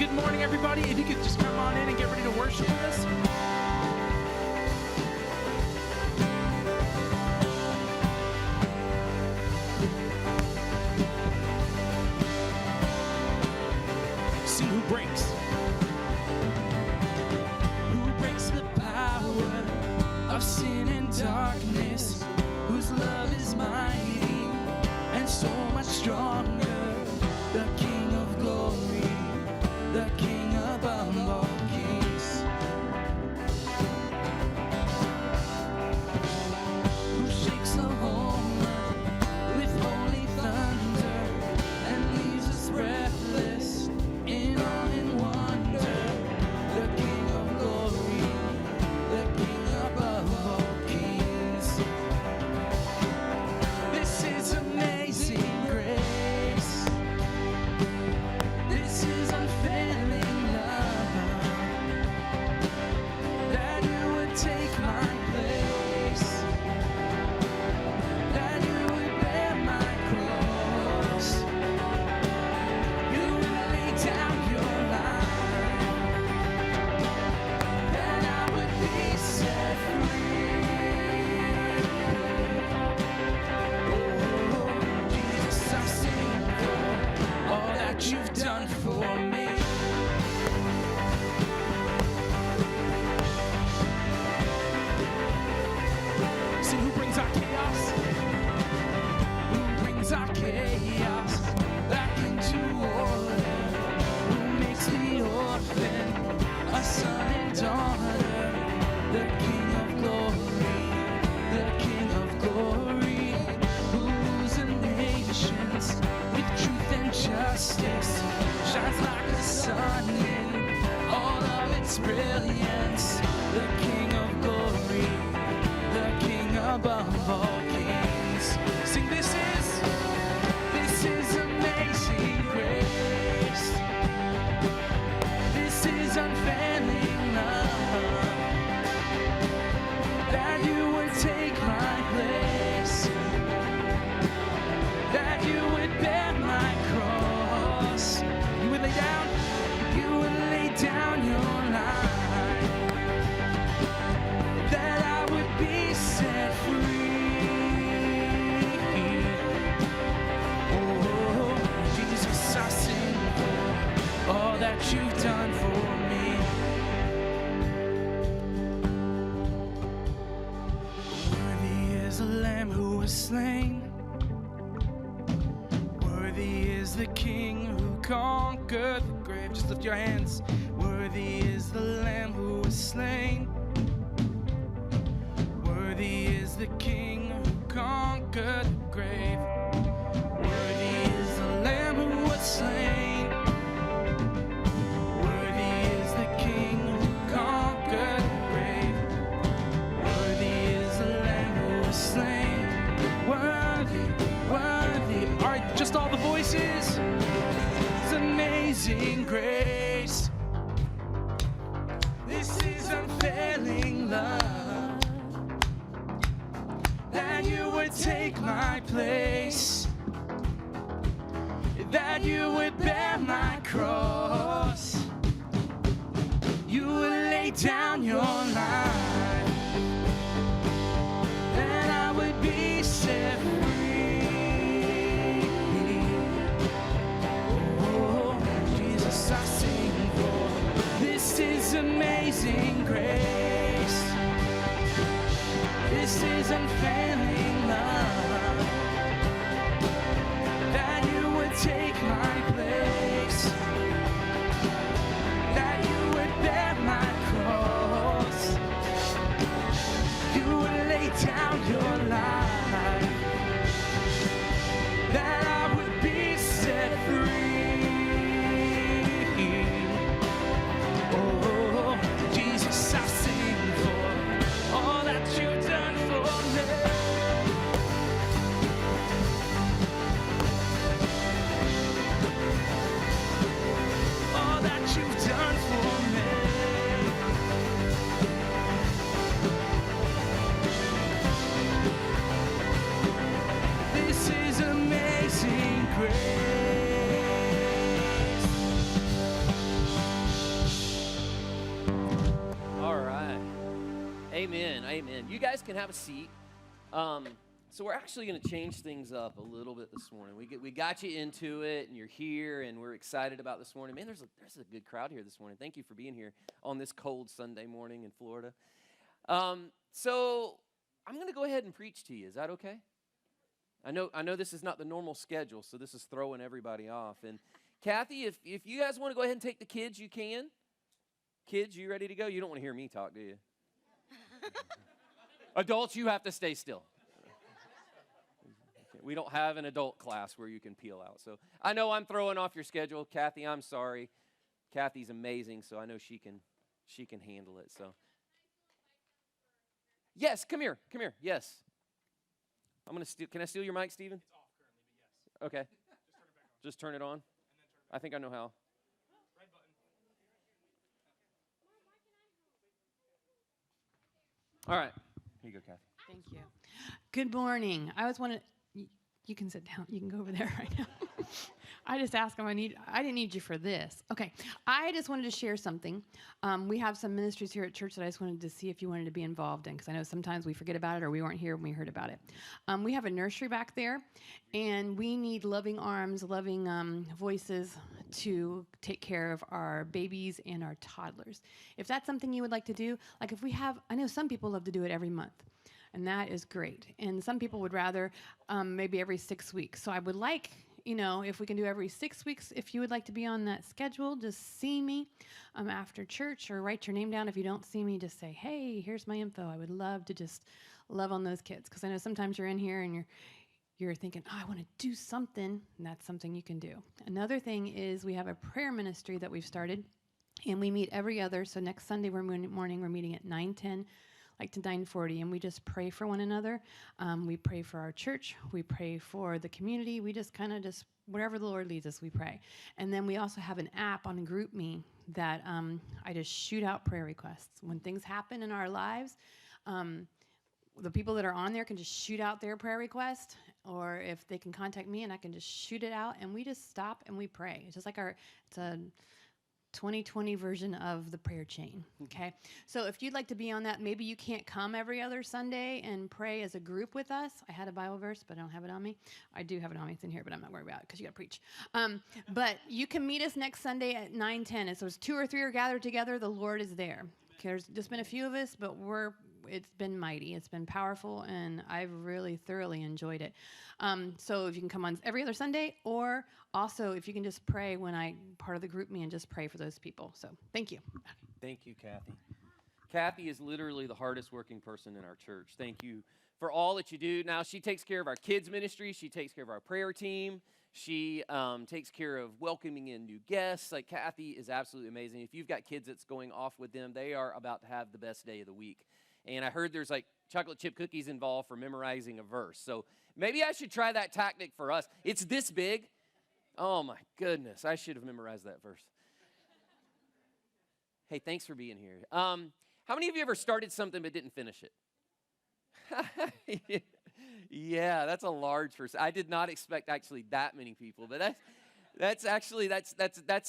Good morning, everybody. If you could just come on in and get ready to worship with us. See who breaks. Who breaks the power of sin and darkness, whose love is mighty and so much stronger. The King of glory, the King above all kings, who shakes the whole earth with holy thunder and leaves us breathless in awe and wonder. The King of glory, the King above all kings. This is amazing grace. This is unfailing love, that you would take my place, that you would bear my cross, you would lay down your life, that I would be set free. Oh, Jesus, I sing for all that you've done for me. See who brings our chaos? Who brings our chaos back into order? Who makes the orphan a son and daughter? The King of glory, the King of glory, who rules the nations with truth and justice, shines like the sun in all of its brilliance. The King of glory, the King above all kings. Sing, this is amazing grace. This is unfailing love, that you would take my place, that you would bear my cross, you would lay down your life, that I would be set free. Oh, Jesus, I sing for all that you've done for me. Worthy is the Lamb who was slain. Worthy is the King who conquered the grave. Just lift your hands. Worthy is the Lamb who was slain. Worthy is the King who conquered the grave. Worthy is the Lamb who was slain. Worthy is the King who conquered the grave. Worthy is the Lamb who was slain. Worthy, worthy. All right, just all the voices. It's amazing grace. This is unfailing love, that you would take my place, that you would bear my cross, you would lay down your life, that I would be set free. Oh, Jesus, I sing for this is amazing grace. This is unfailing love, that you would take my place, that you would bear my cross, you would lay down your life, that I would be set free. Oh, Jesus, I sing for all that you've done for me. Amen. You guys can have a seat. So we're actually going to change things up a little bit this morning. We got you into it, and you're here, and we're excited about this morning. Man, there's a good crowd here this morning. Thank you for being here on this cold Sunday morning in Florida. So I'm going to go ahead and preach to you. Is that okay? I know this is not the normal schedule, so this is throwing everybody off. And Kathy, if you guys want to go ahead and take the kids, you can. Kids, you ready to go? You don't want to hear me talk, do you? Adults, you have to stay still. We don't have an adult class where you can peel out. So I know I'm throwing off your schedule. Kathy, I'm sorry. Kathy's amazing, so I know she can handle it. So yes, come here. Yes. I'm going to steal. Can I steal your mic, Steven? It's off currently, but yes. Okay. Just turn it on. I think I know how. Red button. All right. Here you go, Kathy. Thank you. Good morning. I was wanting. You can sit down. You can go over there right now. I just asked him. I didn't need you for this. Okay. I just wanted to share something. We have some ministries here at church that I just wanted to see if you wanted to be involved in, because I know sometimes we forget about it or we weren't here when we heard about it. We have a nursery back there, and we need loving arms, loving voices to take care of our babies and our toddlers. If that's something you would like to do, like if we have, I know some people love to do it every month. And that is great. And some people would rather maybe every 6 weeks. So I would like, if we can do every 6 weeks, if you would like to be on that schedule, just see me after church or write your name down. If you don't see me, just say, hey, here's my info. I would love to just love on those kids. Because I know sometimes you're in here and you're thinking, I want to do something. And that's something you can do. Another thing is we have a prayer ministry that we've started. And we meet every other. So next Sunday morning, we're meeting at 9:10. Like to 9:40, and we just pray for one another. We pray for our church. We pray for the community. We just kind of wherever the Lord leads us, we pray. And then we also have an app on GroupMe that I just shoot out prayer requests. When things happen in our lives, the people that are on there can just shoot out their prayer request, or if they can contact me and I can just shoot it out, and we just stop and we pray. It's just like it's a 2020 version of the prayer chain, okay? So if you'd like to be on that, maybe you can't come every other Sunday and pray as a group with us. I had a Bible verse, but I don't have it on me. I do have it on me. It's in here, but I'm not worried about it because you got to preach. But you can meet us next Sunday at 9:10. And so as 2 or 3 are gathered together, the Lord is there. There's just been a few of us, but it's been mighty. It's been powerful, and I've really thoroughly enjoyed it. So if you can come on every other Sunday, or also if you can just pray when I part of the GroupMe and just pray for those people. So thank you. Thank you, Kathy. Kathy is literally the hardest working person in our church. Thank you for all that you do. Now, she takes care of our kids' ministry. She takes care of our prayer team. She takes care of welcoming in new guests. Like, Kathy is absolutely amazing. If you've got kids that's going off with them, they are about to have the best day of the week. And I heard there's like chocolate chip cookies involved for memorizing a verse. So maybe I should try that tactic for us. It's this big. Oh, my goodness. I should have memorized that verse. Hey, thanks for being here. How many of you ever started something but didn't finish it? Yeah, that's a large person. I did not expect actually that many people, but that's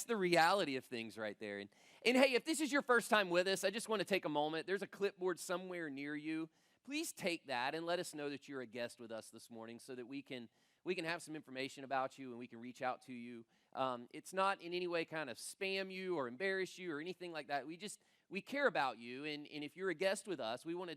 the reality of things right there. And hey, if this is your first time with us, I just want to take a moment. There's a clipboard somewhere near you. Please take that and let us know that you're a guest with us this morning, so that we can have some information about you and we can reach out to you. It's not in any way kind of spam you or embarrass you or anything like that. We care about you, and if you're a guest with us, we want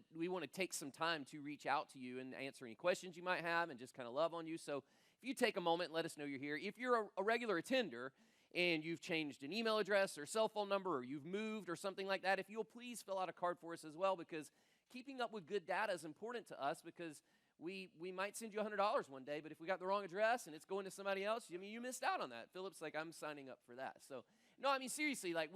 to take some time to reach out to you and answer any questions you might have and just kind of love on you. So if you take a moment and let us know you're here. If you're a regular attender and you've changed an email address or cell phone number, or you've moved or something like that, if you'll please fill out a card for us as well, because keeping up with good data is important to us, because we might send you $100 one day, but if we got the wrong address and it's going to somebody else, you missed out on that. Philip's like, I'm signing up for that. So no, I mean, seriously, like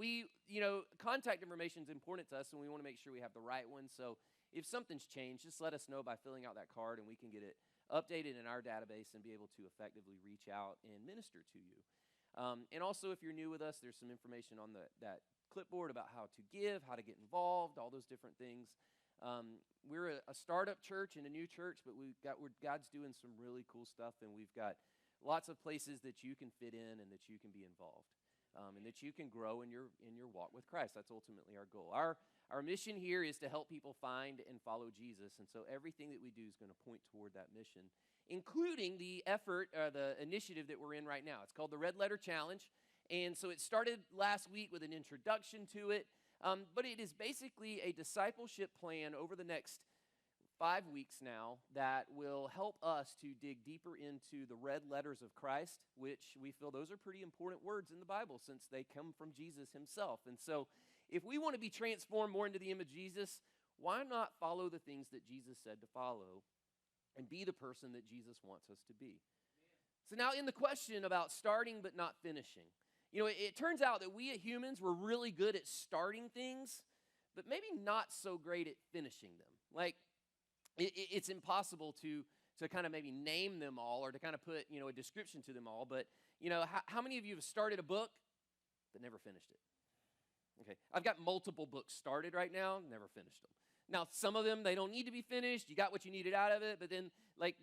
contact information is important to us, and we want to make sure we have the right one. So if something's changed, just let us know by filling out that card, and we can get it updated in our database and be able to effectively reach out and minister to you. And also, if you're new with us, there's some information on that clipboard about how to give, how to get involved, all those different things. We're a startup church and a new church, but God's doing some really cool stuff, and we've got lots of places that you can fit in and that you can be involved. and that you can grow in your walk with Christ. That's ultimately our goal. Our mission here is to help people find and follow Jesus, and so everything that we do is going to point toward that mission, including the effort, the initiative that we're in right now. It's called the Red Letter Challenge, and so it started last week with an introduction to it, but it is basically a discipleship plan over the next 5 weeks now that will help us to dig deeper into the red letters of Christ, which we feel those are pretty important words in the Bible since they come from Jesus himself. And so if we want to be transformed more into the image of Jesus, why not follow the things that Jesus said to follow and be the person that Jesus wants us to be? So now in the question about starting but not finishing, it turns out that we as humans, we're really good at starting things, but maybe not so great at finishing them. Like, it's impossible to kind of maybe name them all or to kind of put, a description to them all. But, how many of you have started a book but never finished it? Okay, I've got multiple books started right now, never finished them. Now, some of them, they don't need to be finished. You got what you needed out of it. But then,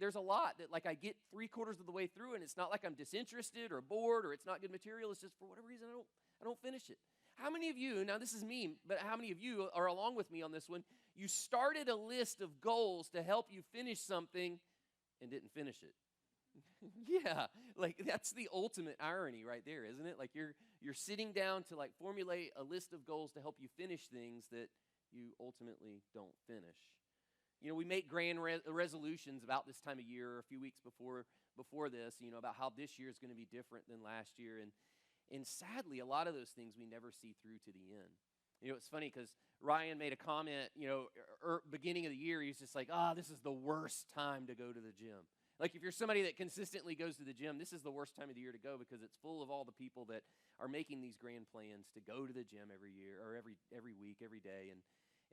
there's a lot that, I get 3/4 of the way through, and it's not like I'm disinterested or bored or it's not good material. It's just for whatever reason, I don't finish it. How many of you, now this is me, but how many of you are along with me on this one? You started a list of goals to help you finish something and didn't finish it. Yeah, that's the ultimate irony right there, isn't it? You're sitting down to formulate a list of goals to help you finish things that you ultimately don't finish. We make grand resolutions about this time of year, a few weeks before this, about how this year is going to be different than last year, and sadly, a lot of those things we never see through to the end. It's funny because Ryan made a comment, beginning of the year, he's just like, this is the worst time to go to the gym. If you're somebody that consistently goes to the gym, this is the worst time of the year to go because it's full of all the people that are making these grand plans to go to the gym every year or every week, every day,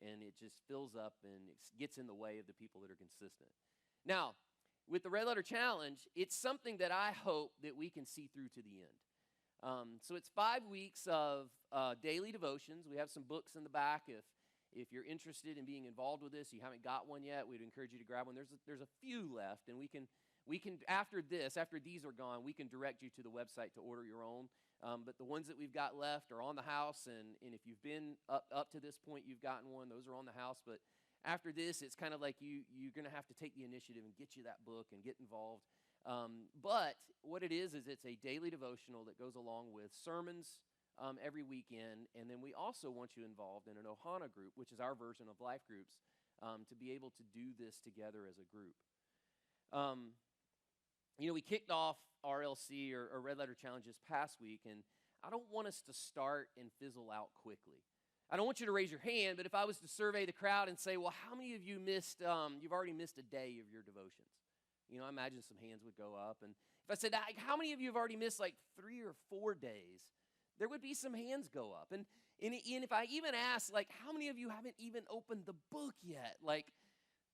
and it just fills up and it gets in the way of the people that are consistent. Now, with the Red Letter Challenge, it's something that I hope that we can see through to the end. So it's 5 weeks of daily devotions. We have some books in the back. If you're interested in being involved with this, you haven't got one yet, we'd encourage you to grab one. There's a few left, and we can after these are gone, we can direct you to the website to order your own. But the ones that we've got left are on the house, and if you've been up to this point, you've gotten one. Those are on the house. But after this, it's kind of like you're going to have to take the initiative and get you that book and get involved. But what it is it's a daily devotional that goes along with sermons every weekend, and then we also want you involved in an Ohana group, which is our version of life groups, to be able to do this together as a group. We kicked off RLC or Red Letter Challenge this past week, and I don't want us to start and fizzle out quickly. I don't want you to raise your hand, but if I was to survey the crowd and say, well, how many of you you've already missed a day of your devotions? I imagine some hands would go up. And if I said, how many of you have already missed 3 or 4 days? There would be some hands go up. And if I even asked, how many of you haven't even opened the book yet?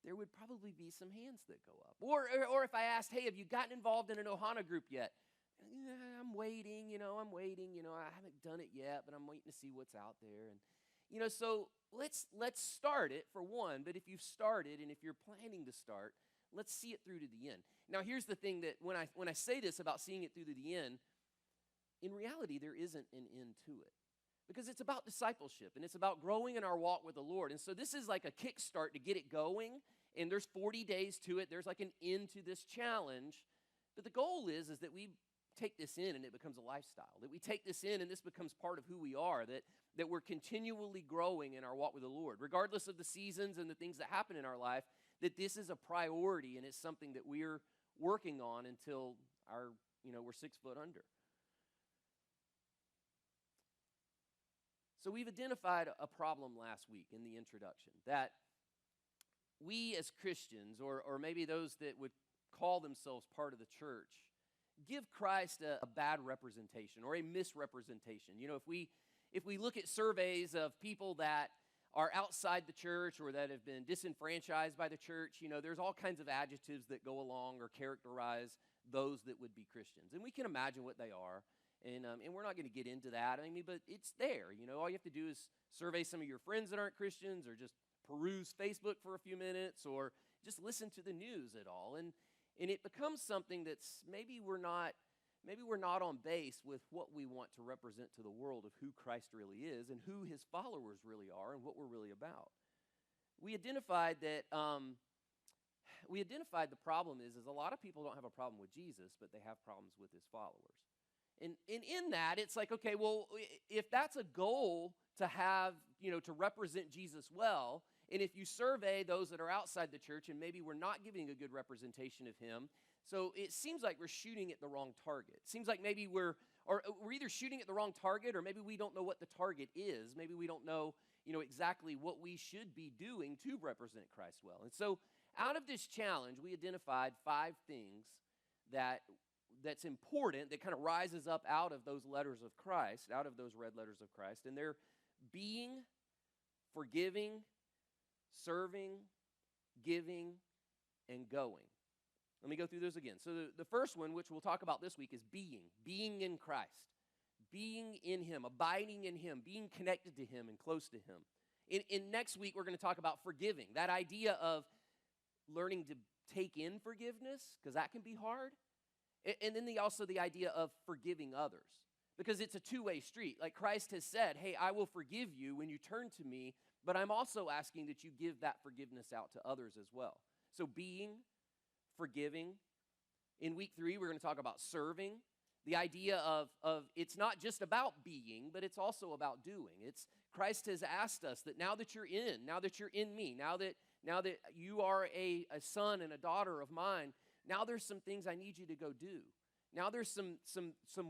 There would probably be some hands that go up. Or if I asked, hey, have you gotten involved in an Ohana group yet? I'm waiting, I haven't done it yet, but I'm waiting to see what's out there. And, so let's start it for one. But if you've started and if you're planning to start, let's see it through to the end. Now, here's the thing that when I say this about seeing it through to the end, in reality, there isn't an end to it. Because it's about discipleship, and it's about growing in our walk with the Lord. And so this is like a kickstart to get it going, and there's 40 days to it. There's an end to this challenge. But the goal is that we take this in and it becomes a lifestyle, that we take this in and this becomes part of who we are, that we're continually growing in our walk with the Lord, regardless of the seasons and the things that happen in our life, that this is a priority and it's something that we're working on until we're 6 foot under. So we've identified a problem last week in the introduction, that we as Christians, or maybe those that would call themselves part of the church, give Christ a bad representation or a misrepresentation. If we look at surveys of people that are outside the church or that have been disenfranchised by the church, there's all kinds of adjectives that go along or characterize those that would be Christians. And we can imagine what they are. And we're not going to get into that. But it's there. All you have to do is survey some of your friends that aren't Christians, or just peruse Facebook for a few minutes, or just listen to the news at all. And it becomes something that's maybe we're not maybe we're not on base with what we want to represent to the world of who Christ really is and who his followers really are and what we're really about. We identified that the problem is a lot of people don't have a problem with Jesus, but they have problems with his followers. And in that, it's like, okay, well, if that's a goal to have, to represent Jesus well, and if you survey those that are outside the church and maybe we're not giving a good representation of him, so it seems like we're shooting at the wrong target. It seems like maybe we're either shooting at the wrong target or maybe we don't know what the target is. Maybe we don't know, exactly what we should be doing to represent Christ well. And so out of this challenge, we identified 5 things that's important, that kind of rises up out of those letters of Christ, out of those red letters of Christ, and they're being, forgiving, serving, giving, and going. Let me go through those again. So the first one, which we'll talk about this week, is being in Christ, being in him, abiding in him, being connected to him and close to him. In next week, we're going to talk about forgiving, that idea of learning to take in forgiveness, because that can be hard. And then also the idea of forgiving others, because it's a two-way street. Like Christ has said, hey, I will forgive you when you turn to me, but I'm also asking that you give that forgiveness out to others as well. So being, forgiving. In week 3, we're going to talk about serving. The idea of it's not just about being, but it's also about doing. It's Christ has asked us that now that you're in me, now that you are a son and a daughter of mine, now there's some things I need you to go do. Now there's some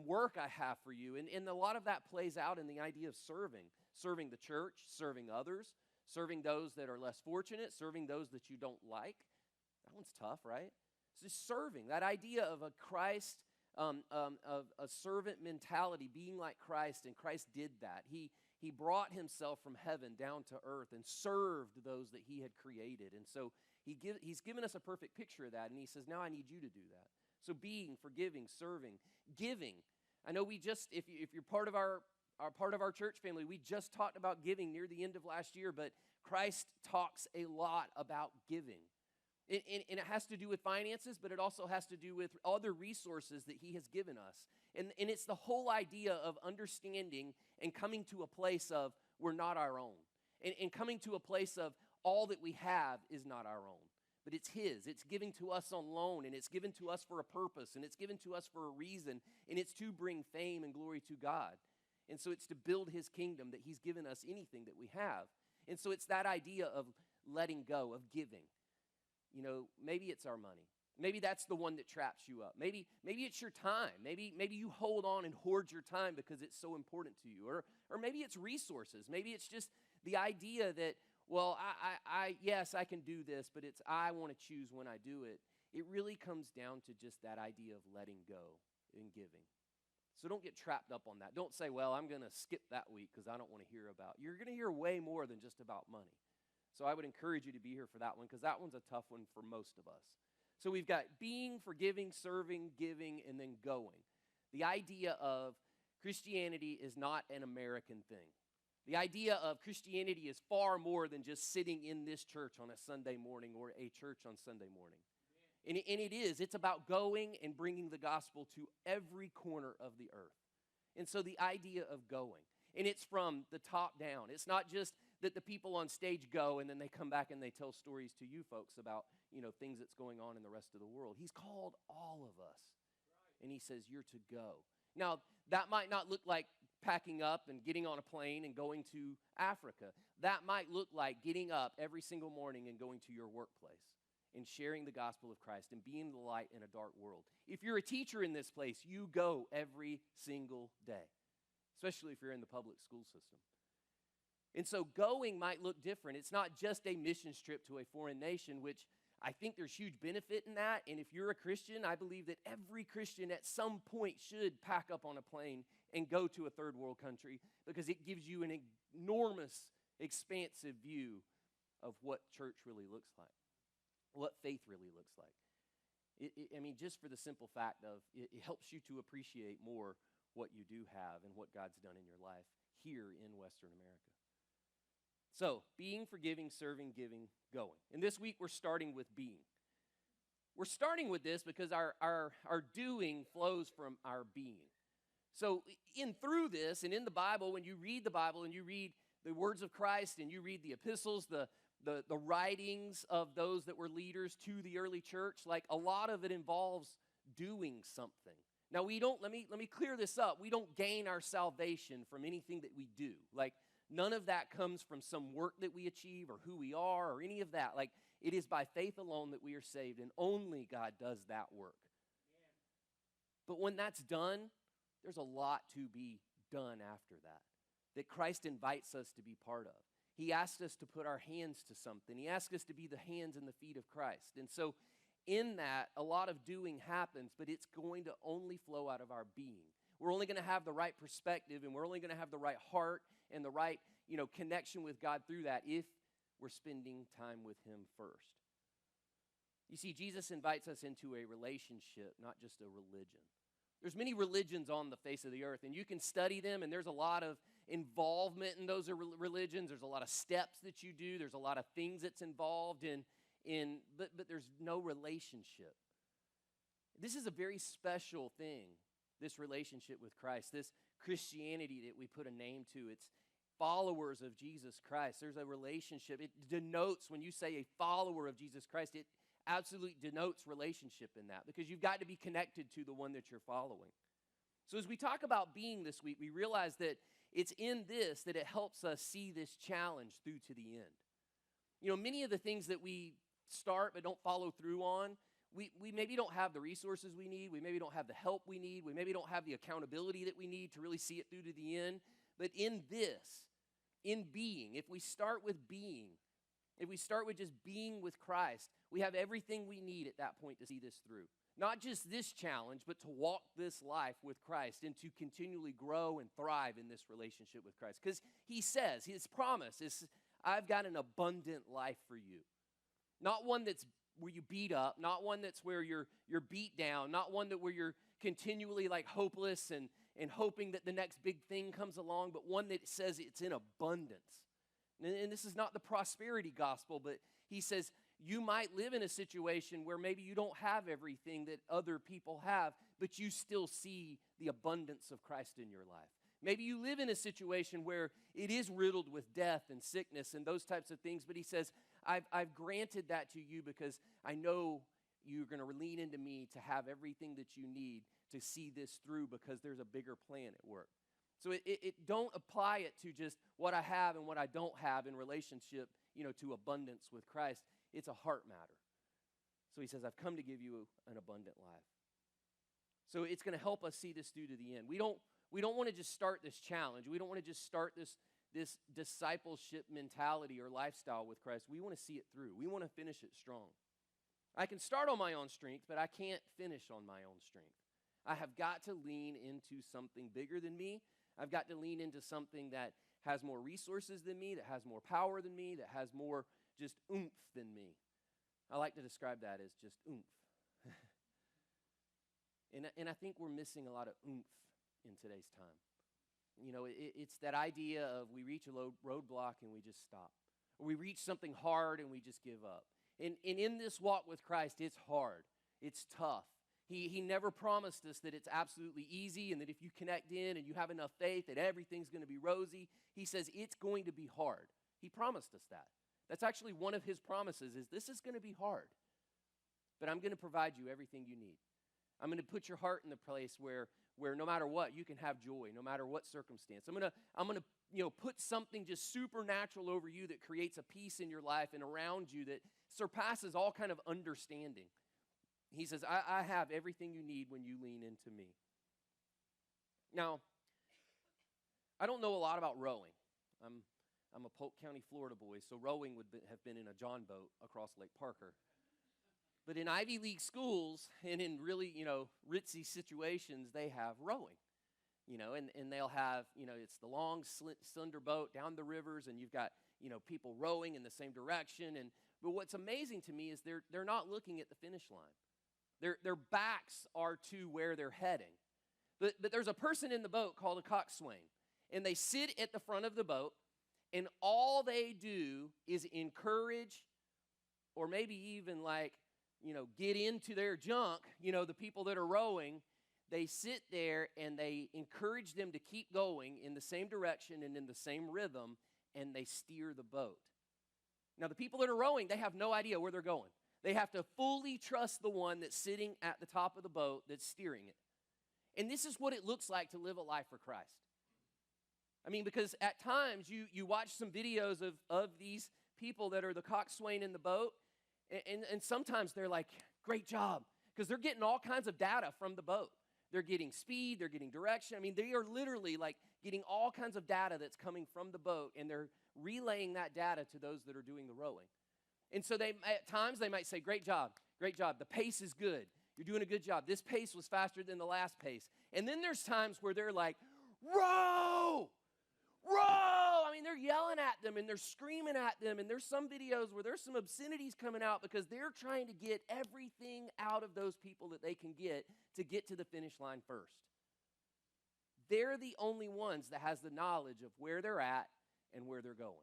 work I have for you. And a lot of that plays out in the idea of serving the church, serving others, serving those that are less fortunate, serving those that you don't like. That one's tough, right? It's just serving, that idea of a Christ, of a servant mentality, being like Christ, and Christ did that. He brought himself from heaven down to earth and served those that he had created. And so he's given us a perfect picture of that, and he says, now I need you to do that. So being, forgiving, serving, giving. I know we just, if you're part of our church family, we just talked about giving near the end of last year, but Christ talks a lot about giving. And it has to do with finances, but it also has to do with other resources that he has given us. And it's the whole idea of understanding and coming to a place of we're not our own. And coming to a place of all that we have is not our own, but it's his. It's given to us on loan, and it's given to us for a purpose, and it's given to us for a reason, and it's to bring fame and glory to God. And so it's to build his kingdom that he's given us anything that we have. And so it's that idea of letting go, of giving. Maybe it's our money. Maybe that's the one that traps you up. Maybe it's your time. Maybe you hold on and hoard your time because it's so important to you. Or maybe it's resources. Maybe it's just the idea that, well, yes, I can do this, but I want to choose when I do it. It really comes down to just that idea of letting go and giving. So don't get trapped up on that. Don't say, well, I'm going to skip that week because I don't want to hear about. You're going to hear way more than just about money. So I would encourage you to be here for that one, because that one's a tough one for most of us. So we've got being, forgiving, serving, giving, and then going. The idea of Christianity is not an American thing. The idea of Christianity is far more than just sitting in this church on a Sunday morning or a church on Sunday morning. And it is. It's about going and bringing the gospel to every corner of the earth. And so the idea of going. And it's from the top down. It's not just that the people on stage go and then they come back and they tell stories to you folks about, things that's going on in the rest of the world. He's called all of us. And he says, you're to go. Now, that might not look like packing up and getting on a plane and going to Africa. That might look like getting up every single morning and going to your workplace and sharing the gospel of Christ and being the light in a dark world. If you're a teacher in this place, you go every single day, especially if you're in the public school system. And so going might look different. It's not just a mission trip to a foreign nation, which I think there's huge benefit in that. And if you're a Christian, I believe that every Christian at some point should pack up on a plane and go to a third world country, because it gives you an enormous, expansive view of what church really looks like, what faith really looks like. Just for the simple fact of it helps you to appreciate more what you do have and what God's done in your life here in Western America. So, being, forgiving, serving, giving, going. And this week we're starting with being. we're starting with this because our doing flows from our being. So in through this and in the Bible, when you read the Bible and you read the words of Christ and you read the epistles, the writings of those that were leaders to the early church, like a lot of it involves doing something. Now we don't, let me clear this up. We don't gain our salvation from anything that we do. Like none of that comes from some work that we achieve or who we are or any of that. Like it is by faith alone that we are saved, and only God does that work. But when that's done, there's a lot to be done after that Christ invites us to be part of. He asks us to put our hands to something. He asks us to be the hands and the feet of Christ. And so in that, a lot of doing happens, but it's going to only flow out of our being. We're only going to have the right perspective, and we're only going to have the right heart and the right, connection with God through that if we're spending time with Him first. You see, Jesus invites us into a relationship, not just a religion. There's many religions on the face of the earth, and you can study them, and there's a lot of involvement in those religions. There's a lot of steps that you do. There's a lot of things that's involved but there's no relationship. This is a very special thing, this relationship with Christ, this Christianity that we put a name to. It's followers of Jesus Christ. There's a relationship. It denotes, when you say a follower of Jesus Christ, it absolutely denotes relationship in that, because you've got to be connected to the one that you're following. So as we talk about being this week, we realize that it's in this that it helps us see this challenge through to the end. Many of the things that we start but don't follow through on, we maybe don't have the resources we need. We maybe don't have the help we need. We maybe don't have the accountability that we need to really see it through to the end. But in this, in being, if we start with being, if we start with just being with Christ, we have everything we need at that point to see this through. Not just this challenge, but to walk this life with Christ and to continually grow and thrive in this relationship with Christ. Because He says, His promise is, I've got an abundant life for you. Not one that's where you beat up, not one that's where you're beat down, not one where you're continually like hopeless and hoping that the next big thing comes along, but one that says it's in abundance. And this is not the prosperity gospel, but He says you might live in a situation where maybe you don't have everything that other people have, but you still see the abundance of Christ in your life. Maybe you live in a situation where it is riddled with death and sickness and those types of things, but He says, I've granted that to you because I know you're going to lean into me to have everything that you need to see this through, because there's a bigger plan at work. So it don't apply it to just what I have and what I don't have in relationship, to abundance with Christ. It's a heart matter. So He says, I've come to give you an abundant life. So it's going to help us see this through to the end. We don't want to just start this challenge. We don't want to just start this discipleship mentality or lifestyle with Christ. We want to see it through. We want to finish it strong. I can start on my own strength, but I can't finish on my own strength. I have got to lean into something bigger than me. I've got to lean into something that has more resources than me, that has more power than me, that has more just oomph than me. I like to describe that as just oomph. And I think we're missing a lot of oomph in today's time. It's that idea of we reach a roadblock and we just stop. Or we reach something hard and we just give up. And in this walk with Christ, it's hard. It's tough. He never promised us that it's absolutely easy and that if you connect in and you have enough faith that everything's going to be rosy. He says it's going to be hard. He promised us that. That's actually one of His promises, is this is going to be hard. But I'm going to provide you everything you need. I'm going to put your heart in the place where no matter what, you can have joy, no matter what circumstance. I'm going to put something just supernatural over you that creates a peace in your life and around you that surpasses all kind of understanding. He says, I have everything you need when you lean into me. Now, I don't know a lot about rowing. I'm a Polk County, Florida boy, so rowing would have been in a John boat across Lake Parker. But in Ivy League schools and in really, ritzy situations, they have rowing. And they'll have, it's the long, slender boat down the rivers, and you've got, people rowing in the same direction. But what's amazing to me is they're not looking at the finish line. Their backs are to where they're heading. But there's a person in the boat called a coxswain, and they sit at the front of the boat, and all they do is encourage, or maybe even like get into their junk, the people that are rowing, they sit there and they encourage them to keep going in the same direction and in the same rhythm, and they steer the boat. Now, the people that are rowing, they have no idea where they're going. They have to fully trust the one that's sitting at the top of the boat that's steering it. And this is what it looks like to live a life for Christ. I mean, because at times you watch some videos of these people that are the coxswain in the boat, and sometimes they're like, great job, because they're getting all kinds of data from the boat. They're getting speed, they're getting direction. I mean, they are literally like getting all kinds of data that's coming from the boat, and they're relaying that data to those that are doing the rowing. And so at times they might say, great job, the pace is good. You're doing a good job. This pace was faster than the last pace. And then there's times where they're like, row! I mean, they're yelling at them and they're screaming at them. And there's some videos where there's some obscenities coming out because they're trying to get everything out of those people that they can get to the finish line first. They're the only ones that has the knowledge of where they're at and where they're going.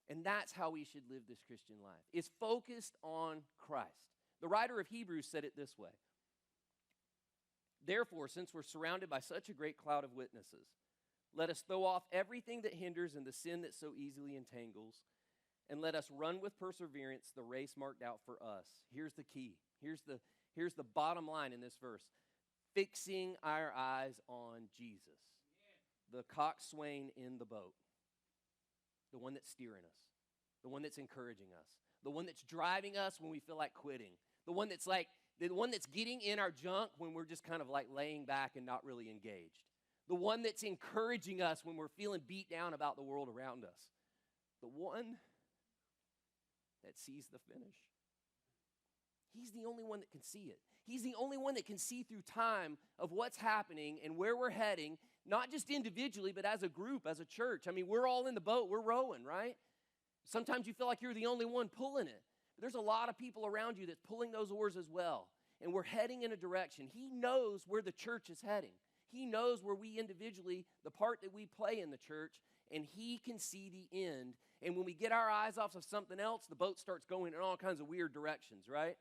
And that's how we should live this Christian life. It's focused on Christ. The writer of Hebrews said it this way. Therefore, since we're surrounded by such a great cloud of witnesses, let us throw off everything that hinders and the sin that so easily entangles, and let us run with perseverance the race marked out for us. Here's the key. Here's the bottom line in this verse. Fixing our eyes on Jesus, the coxswain in the boat, the one that's steering us, the one that's encouraging us, the one that's driving us when we feel like quitting, the one that's getting in our junk when we're just kind of like laying back and not really engaged. The one that's encouraging us when we're feeling beat down about the world around us. The one that sees the finish. He's the only one that can see it. He's the only one that can see through time of what's happening and where we're heading, not just individually, but as a group, as a church. I mean, we're all in the boat. We're rowing, right? Sometimes you feel like you're the only one pulling it. But there's a lot of people around you that's pulling those oars as well. And we're heading in a direction. He knows where the church is heading. He knows where we individually, the part that we play in the church, and he can see the end. And when we get our eyes off of something else, the boat starts going in all kinds of weird directions, right?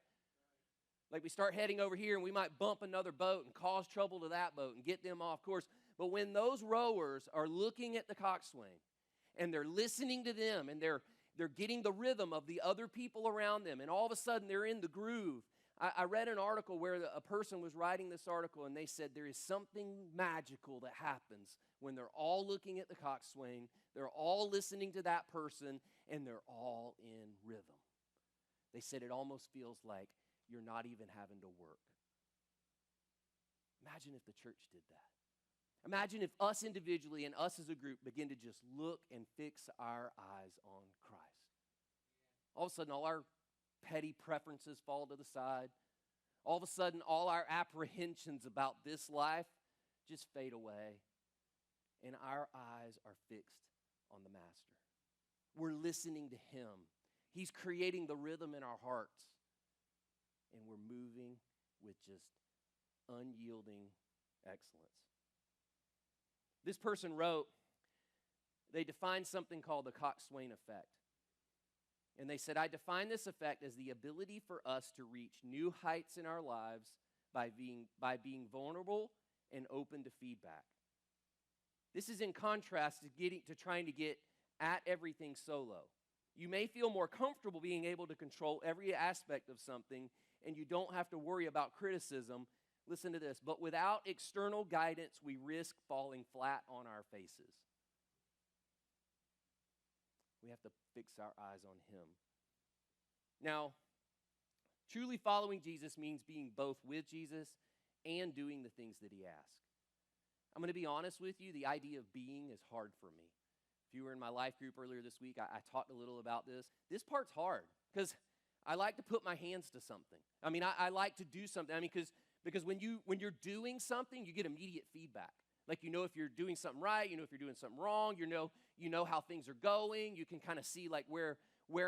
Like we start heading over here and we might bump another boat and cause trouble to that boat and get them off course. But when those rowers are looking at the coxswain and they're listening to them and they're getting the rhythm of the other people around them, and all of a sudden they're in the groove. I read an article where a person was writing this article, and they said there is something magical that happens when they're all looking at the coxswain, they're all listening to that person, and they're all in rhythm. They said it almost feels like you're not even having to work. Imagine if the church did that. Imagine if us individually and us as a group begin to just look and fix our eyes on Christ. All of a sudden, all our petty preferences fall to the side. All of a sudden, all our apprehensions about this life just fade away. And our eyes are fixed on the Master. We're listening to him. He's creating the rhythm in our hearts. And we're moving with just unyielding excellence. This person wrote, they defined something called the coxswain effect. And they said, I define this effect as the ability for us to reach new heights in our lives by being vulnerable and open to feedback. This is in contrast to trying to get at everything solo. You may feel more comfortable being able to control every aspect of something, and you don't have to worry about criticism. Listen to this. But without external guidance, we risk falling flat on our faces. We have to fix our eyes on him. Now, truly following Jesus means being both with Jesus and doing the things that he asks. I'm going to be honest with you, the idea of being is hard for me. If you were in my life group earlier this week, I talked a little about this. This part's hard because I like to put my hands to something. I mean, I like to do something. I mean, because when you're doing something, you get immediate feedback. Like, you know if you're doing something right, you know if you're doing something wrong, you know how things are going. You can kind of see like where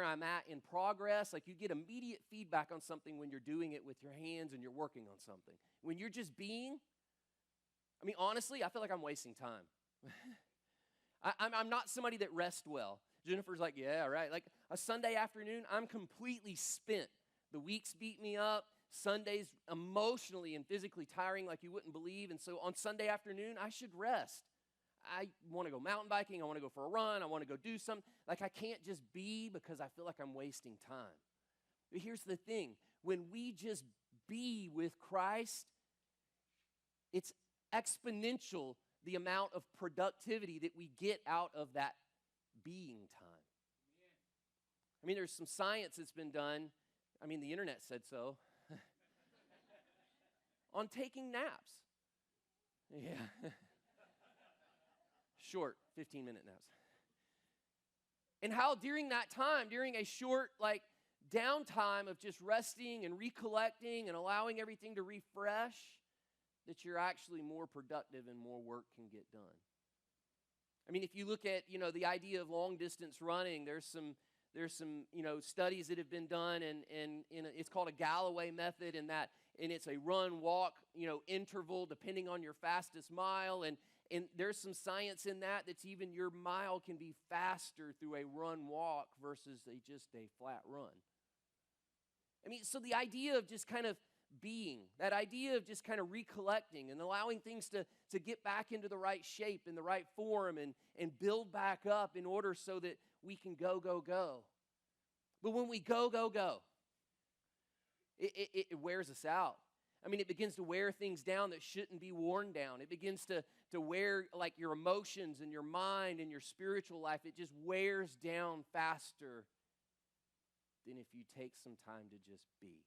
I'm at in progress. Like, you get immediate feedback on something when you're doing it with your hands and you're working on something. When you're just being, I mean, honestly, I feel like I'm wasting time. I'm not somebody that rests well. Jennifer's like, yeah, right. Like a Sunday afternoon, I'm completely spent The weeks beat me up. Sundays emotionally and physically tiring like you wouldn't believe. And so on Sunday afternoon, I should rest. I want to go mountain biking. I want to go for a run. I want to go do something. Like I can't just be because I feel like I'm wasting time. But here's the thing. When we just be with Christ, it's exponential the amount of productivity that we get out of that being time. I mean, there's some science that's been done. I mean, the internet said so. On taking naps. Yeah. Short, 15-minute naps. And how during that time, during a short, downtime of just resting and recollecting and allowing everything to refresh, that you're actually more productive and more work can get done. I mean, if you look at, the idea of long-distance running, there's some studies that have been done, and it's called a Galloway method, and it's a run-walk, interval depending on your fastest mile, and there's some science in that's even your mile can be faster through a run-walk versus just a flat run. I mean, so the idea of just kind of being, that idea of just kind of recollecting and allowing things to get back into the right shape and the right form and build back up in order so that we can go. But when we go, it wears us out. I mean, it begins to wear things down that shouldn't be worn down. It begins to wear your emotions and your mind and your spiritual life. It just wears down faster than if you take some time to just be.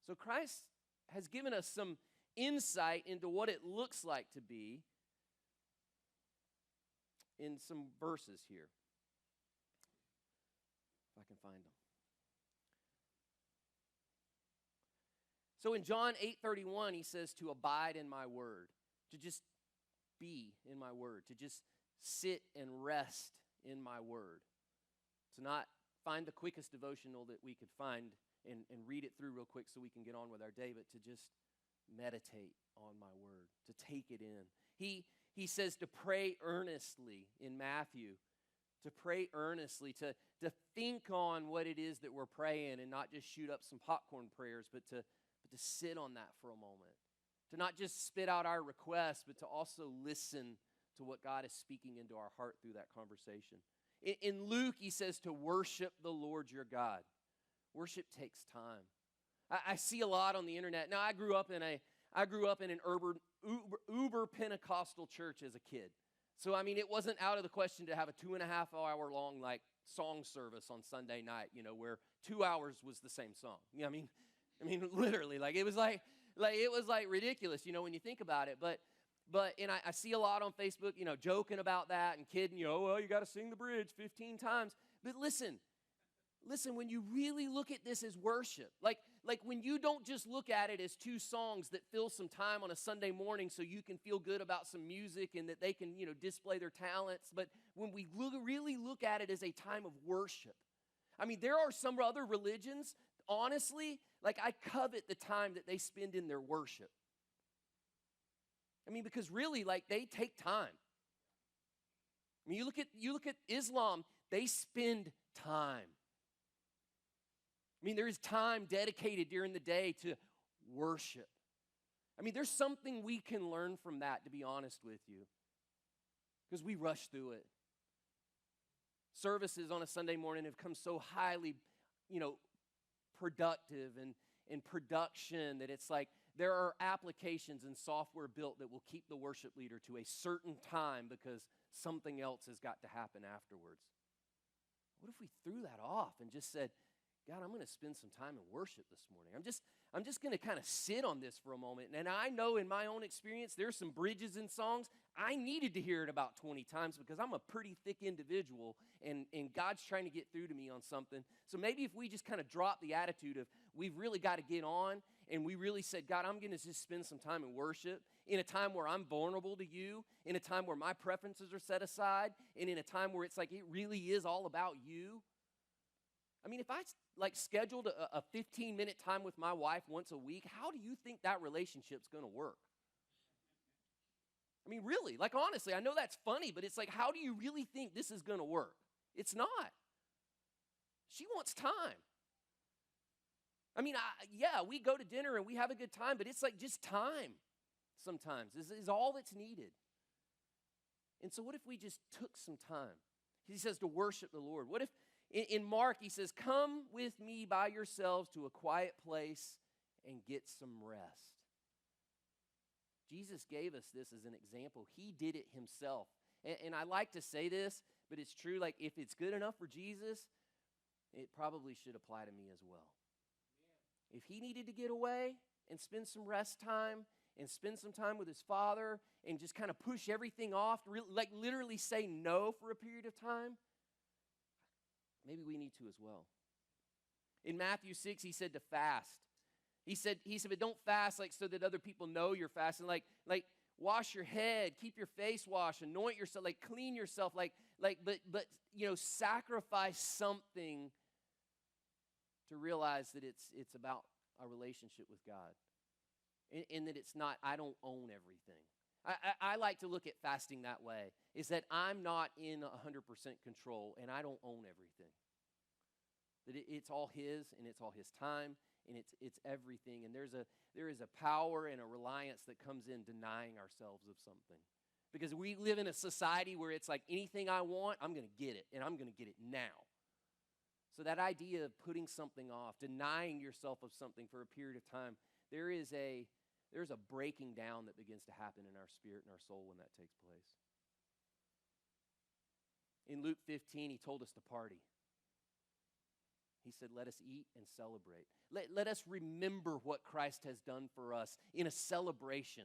So Christ has given us some insight into what it looks like to be in some verses here. If I can find them. So in John 8:31, he says to abide in my word, to just be in my word, to just sit and rest in my word, to not find the quickest devotional that we could find and read it through real quick so we can get on with our day, but to just meditate on my word, to take it in. He says to pray earnestly in Matthew, to pray earnestly, to think on what it is that we're praying and not just shoot up some popcorn prayers, but to sit on that for a moment, to not just spit out our requests, but to also listen to what God is speaking into our heart through that conversation. In Luke, he says to worship the Lord your God. Worship takes time. I see a lot on the internet. Now, I grew up in an uber Pentecostal church as a kid. So, I mean, it wasn't out of the question to have a 2.5-hour long, song service on Sunday night, where 2 hours was the same song. You know what I mean? I mean, literally, it was ridiculous, when you think about it. But I see a lot on Facebook, joking about that and kidding, well, you got to sing the bridge 15 times. But listen, when you really look at this as worship, like when you don't just look at it as two songs that fill some time on a Sunday morning so you can feel good about some music and that they can, display their talents, but when we really look at it as a time of worship. I mean, there are some other religions, honestly, I covet the time that they spend in their worship. I mean, because really, they take time. I mean, you look at Islam, they spend time. I mean, there is time dedicated during the day to worship. I mean, there's something we can learn from that, to be honest with you, because we rush through it. Services on a Sunday morning have come so highly, productive and production that it's there are applications and software built that will keep the worship leader to a certain time because something else has got to happen afterwards. What if we threw that off and just said, God, I'm going to spend some time in worship this morning. I'm just going to kind of sit on this for a moment. And I know in my own experience, there's some bridges in songs. I needed to hear it about 20 times because I'm a pretty thick individual and God's trying to get through to me on something. So maybe if we just kind of drop the attitude of we've really got to get on and we really said, God, I'm going to just spend some time in worship in a time where I'm vulnerable to you, in a time where my preferences are set aside, and in a time where it's it really is all about you. I mean, if I scheduled a 15-minute time with my wife once a week, how do you think that relationship's going to work? I mean, really, honestly, I know that's funny, but it's how do you really think this is going to work? It's not. She wants time. I mean, yeah, we go to dinner and we have a good time, but it's like just time sometimes is all that's needed. And so what if we just took some time? He says to worship the Lord. What if in Mark he says, come with me by yourselves to a quiet place and get some rest. Jesus gave us this as an example. He did it himself. And I like to say this, but it's true. Like, if it's good enough for Jesus, it probably should apply to me as well. If he needed to get away and spend some rest time and spend some time with his Father and just kind of push everything off, like literally say no for a period of time, maybe we need to as well. In Matthew 6, he said to fast. He said, but don't fast like so that other people know you're fasting. Like wash your head, keep your face washed, anoint yourself, like clean yourself, but sacrifice something to realize that it's about a relationship with God. And that it's not, I don't own everything. I like to look at fasting that way, is that I'm not in 100% control and I don't own everything. That it's all his and it's all his time and it's everything. And there is a power and a reliance that comes in denying ourselves of something. Because we live in a society where it's like anything I want, I'm going to get it, and I'm going to get it now. So that idea of putting something off, denying yourself of something for a period of time, there's a breaking down that begins to happen in our spirit and our soul when that takes place. In Luke 15, he told us to party. He said, let us eat and celebrate. Let us remember what Christ has done for us in a celebration.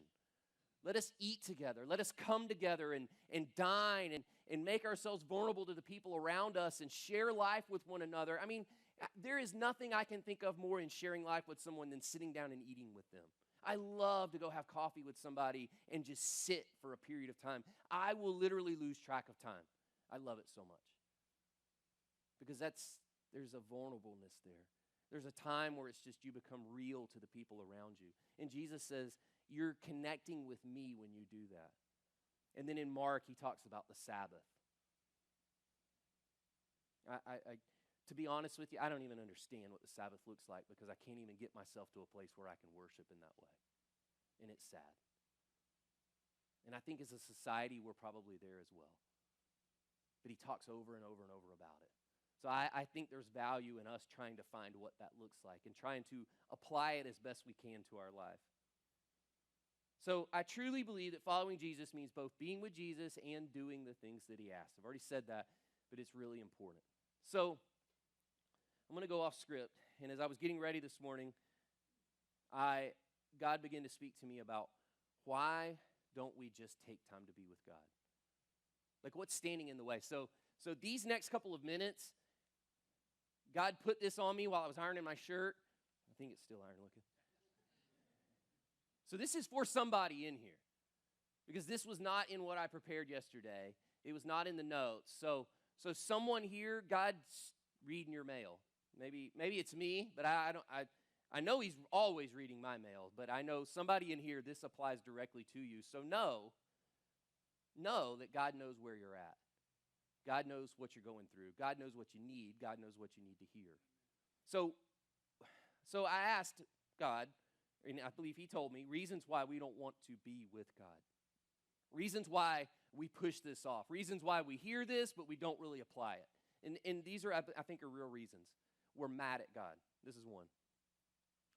Let us eat together. Let us come together and dine and make ourselves vulnerable to the people around us and share life with one another. I mean, there is nothing I can think of more in sharing life with someone than sitting down and eating with them. I love to go have coffee with somebody and just sit for a period of time. I will literally lose track of time. I love it so much. Because there's a vulnerableness there. There's a time where it's just you become real to the people around you. And Jesus says, you're connecting with me when you do that. And then in Mark, he talks about the Sabbath. To be honest with you, I don't even understand what the Sabbath looks like because I can't even get myself to a place where I can worship in that way. And it's sad. And I think as a society, we're probably there as well. But he talks over and over and over about it. So I think there's value in us trying to find what that looks like and trying to apply it as best we can to our life. So I truly believe that following Jesus means both being with Jesus and doing the things that he asked. I've already said that, but it's really important. So I'm going to go off script. And as I was getting ready this morning, God began to speak to me about why don't we just take time to be with God? Like, what's standing in the way? So these next couple of minutes, God put this on me while I was ironing my shirt. I think it's still iron looking. So this is for somebody in here because this was not in what I prepared yesterday. It was not in the notes. So someone here, God's reading your mail. Maybe it's me, but I know he's always reading my mail, but I know somebody in here, this applies directly to you. So know that God knows where you're at. God knows what you're going through. God knows what you need. God knows what you need to hear. So I asked God, and I believe he told me, reasons why we don't want to be with God. Reasons why we push this off. Reasons why we hear this, but we don't really apply it. And these are, I think, are real reasons. We're mad at God. This is one.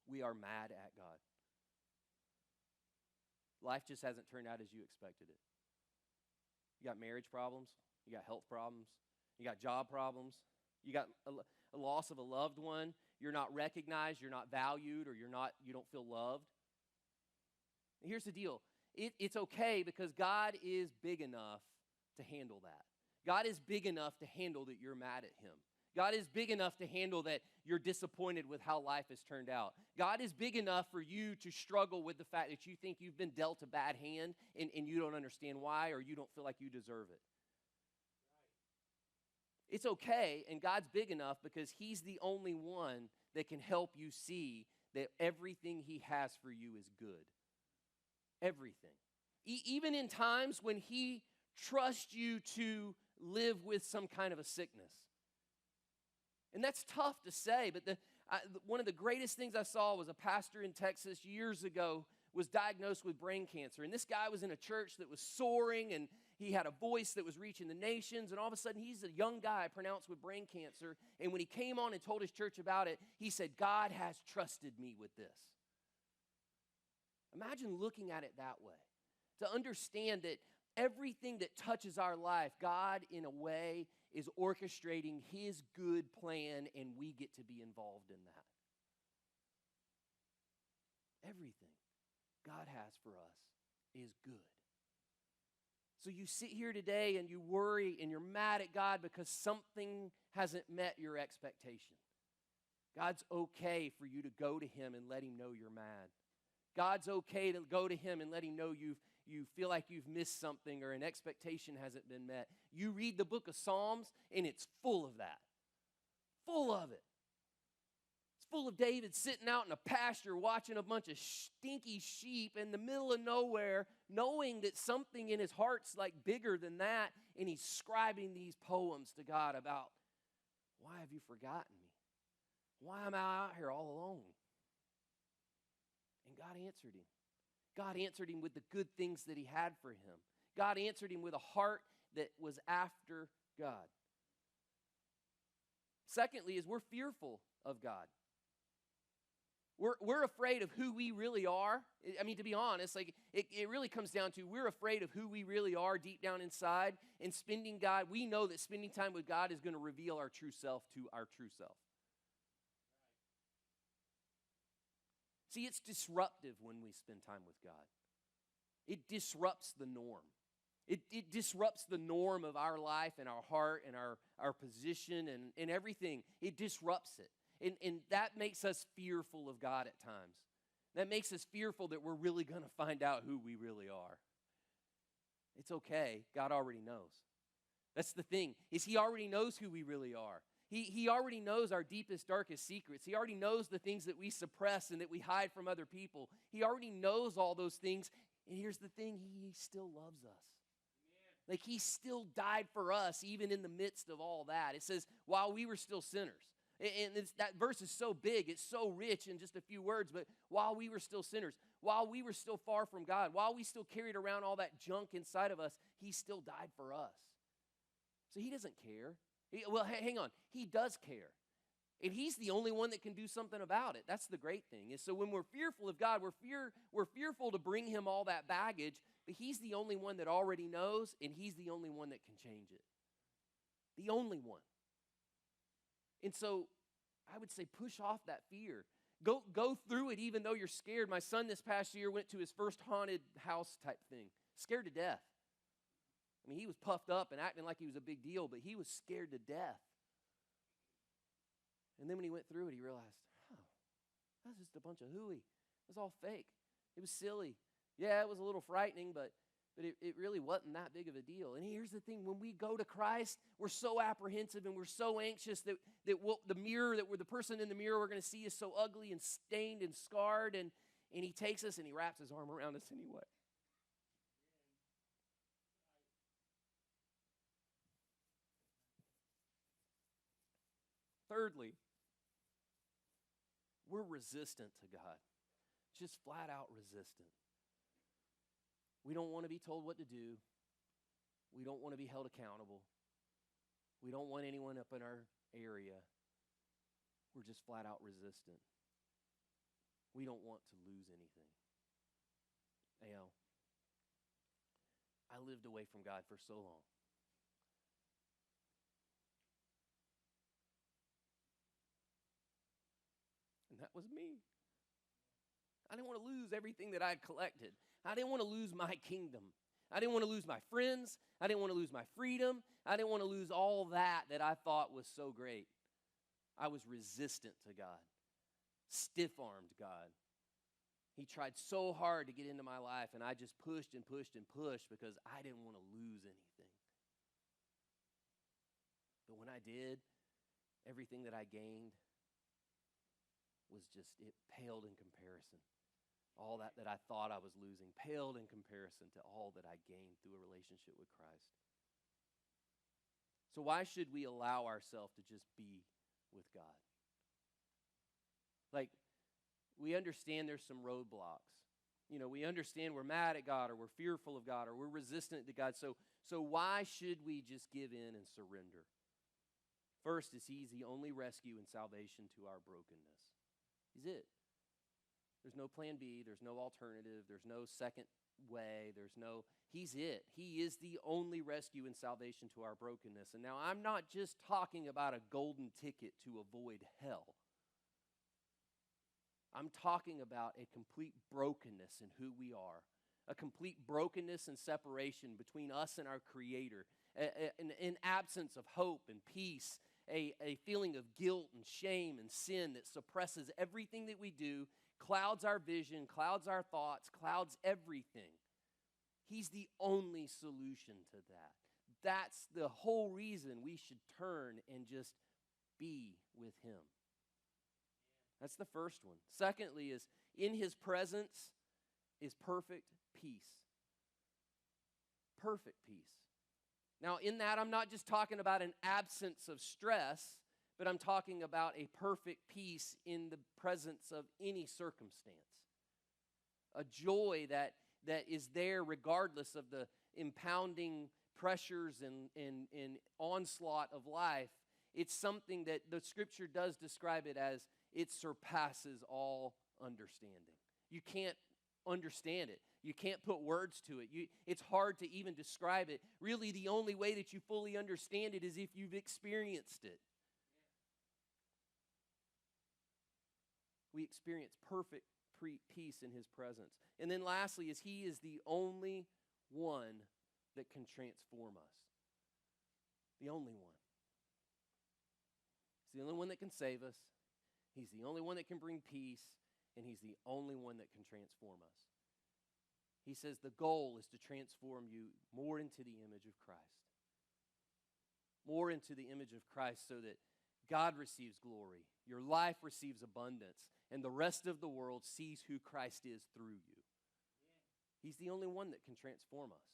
We are mad at God. Life just hasn't turned out as you expected it. You got marriage problems. You got health problems. You got job problems. You got a loss of a loved one. You're not recognized. You're not valued, or you don't feel loved. And here's the deal. It's okay because God is big enough to handle that. God is big enough to handle that you're mad at him. God is big enough to handle that you're disappointed with how life has turned out. God is big enough for you to struggle with the fact that you think you've been dealt a bad hand and you don't understand why, or you don't feel like you deserve it. It's okay, and God's big enough because he's the only one that can help you see that everything he has for you is good. Everything. Even in times when he trusts you to live with some kind of a sickness. And that's tough to say, but One of the greatest things I saw was a pastor in Texas years ago was diagnosed with brain cancer. And this guy was in a church that was soaring, and he had a voice that was reaching the nations. And all of a sudden, he's a young guy pronounced with brain cancer. And when he came on and told his church about it, he said, God has trusted me with this. Imagine looking at it that way. To understand that everything that touches our life, God, in a way, is orchestrating His good plan, and we get to be involved in that. Everything God has for us is good. So you sit here today and you worry and you're mad at God because something hasn't met your expectation. God's okay for you to go to Him and let Him know you're mad. God's okay to go to Him and let Him know you feel like you've missed something or an expectation hasn't been met. You read the book of Psalms and it's full of that. Full of it. It's full of David sitting out in a pasture watching a bunch of stinky sheep in the middle of nowhere, knowing that something in his heart's like bigger than that, and he's scribing these poems to God about, why have you forgotten me? Why am I out here all alone? And God answered him. God answered him with the good things that He had for him. God answered him with a heart that was after God. Secondly, is we're fearful of God. We're afraid of who we really are. I mean, to be honest, like it really comes down to we're afraid of who we really are deep down inside. And we know that spending time with God is going to reveal our true self to our true self. See, it's disruptive when we spend time with God. It disrupts the norm. It disrupts the norm of our life and our heart and our position and everything. It disrupts it. And that makes us fearful of God at times. That makes us fearful that we're really going to find out who we really are. It's okay. God already knows. That's the thing, is He already knows who we really are. He already knows our deepest, darkest secrets. He already knows the things that we suppress and that we hide from other people. He already knows all those things. And here's the thing, He still loves us. Like He still died for us even in the midst of all that. It says, while we were still sinners. And that verse is so big, it's so rich in just a few words, but while we were still sinners, while we were still far from God, while we still carried around all that junk inside of us, He still died for us. So He doesn't care. Hang on. He does care. And He's the only one that can do something about it. That's the great thing. Is so when we're fearful of God, we're fearful to bring Him all that baggage, but He's the only one that already knows, and He's the only one that can change it. The only one. And so I would say push off that fear. Go through it even though you're scared. My son this past year went to his first haunted house type thing. Scared to death. I mean, he was puffed up and acting like he was a big deal, but he was scared to death. And then when he went through it, he realized, that's just a bunch of hooey. It was all fake. It was silly. Yeah, it was a little frightening, but it really wasn't that big of a deal. And here's the thing. When we go to Christ, we're so apprehensive and we're so anxious that the person in the mirror we're going to see is so ugly and stained and scarred. And He takes us and He wraps His arm around us anyway. Thirdly, we're resistant to God. Just flat out resistant. We don't want to be told what to do. We don't want to be held accountable. We don't want anyone up in our area. We're just flat out resistant. We don't want to lose anything. You know, I lived away from God for so long. And that was me. I didn't want to lose everything that I had collected. I didn't want to lose my kingdom. I didn't want to lose my friends. I didn't want to lose my freedom. I didn't want to lose all that I thought was so great. I was resistant to God, stiff-armed God. He tried so hard to get into my life, and I just pushed and pushed and pushed because I didn't want to lose anything. But when I did, everything that I gained it paled in comparison. All that I thought I was losing paled in comparison to all that I gained through a relationship with Christ. So why should we allow ourselves to just be with God? Like, we understand there's some roadblocks. We understand we're mad at God, or we're fearful of God, or we're resistant to God. So why should we just give in and surrender? First is He's the only rescue and salvation to our brokenness. He's it. There's no plan B. There's no alternative. There's no second way. He's it. He is the only rescue and salvation to our brokenness. And now I'm not just talking about a golden ticket to avoid hell. I'm talking about a complete brokenness in who we are, a complete brokenness and separation between us and our Creator, an absence of hope and peace, a feeling of guilt and shame and sin that suppresses everything that we do, clouds our vision, clouds our thoughts, clouds everything. He's the only solution to that. That's the whole reason we should turn and just be with Him. That's the first one. Secondly is, in His presence is perfect peace. Perfect peace. Now, in that, I'm not just talking about an absence of stress, but I'm talking about a perfect peace in the presence of any circumstance. A joy that is there regardless of the impounding pressures and onslaught of life. It's something that the Scripture does describe it as, it surpasses all understanding. You can't understand it. You can't put words to it. It's hard to even describe it. Really, the only way that you fully understand it is if you've experienced it. We experience perfect peace in His presence. And then lastly is He is the only one that can transform us. The only one. He's the only one that can save us. He's the only one that can bring peace. And He's the only one that can transform us. He says the goal is to transform you more into the image of Christ. More into the image of Christ so that God receives glory, your life receives abundance, and the rest of the world sees who Christ is through you. He's the only one that can transform us.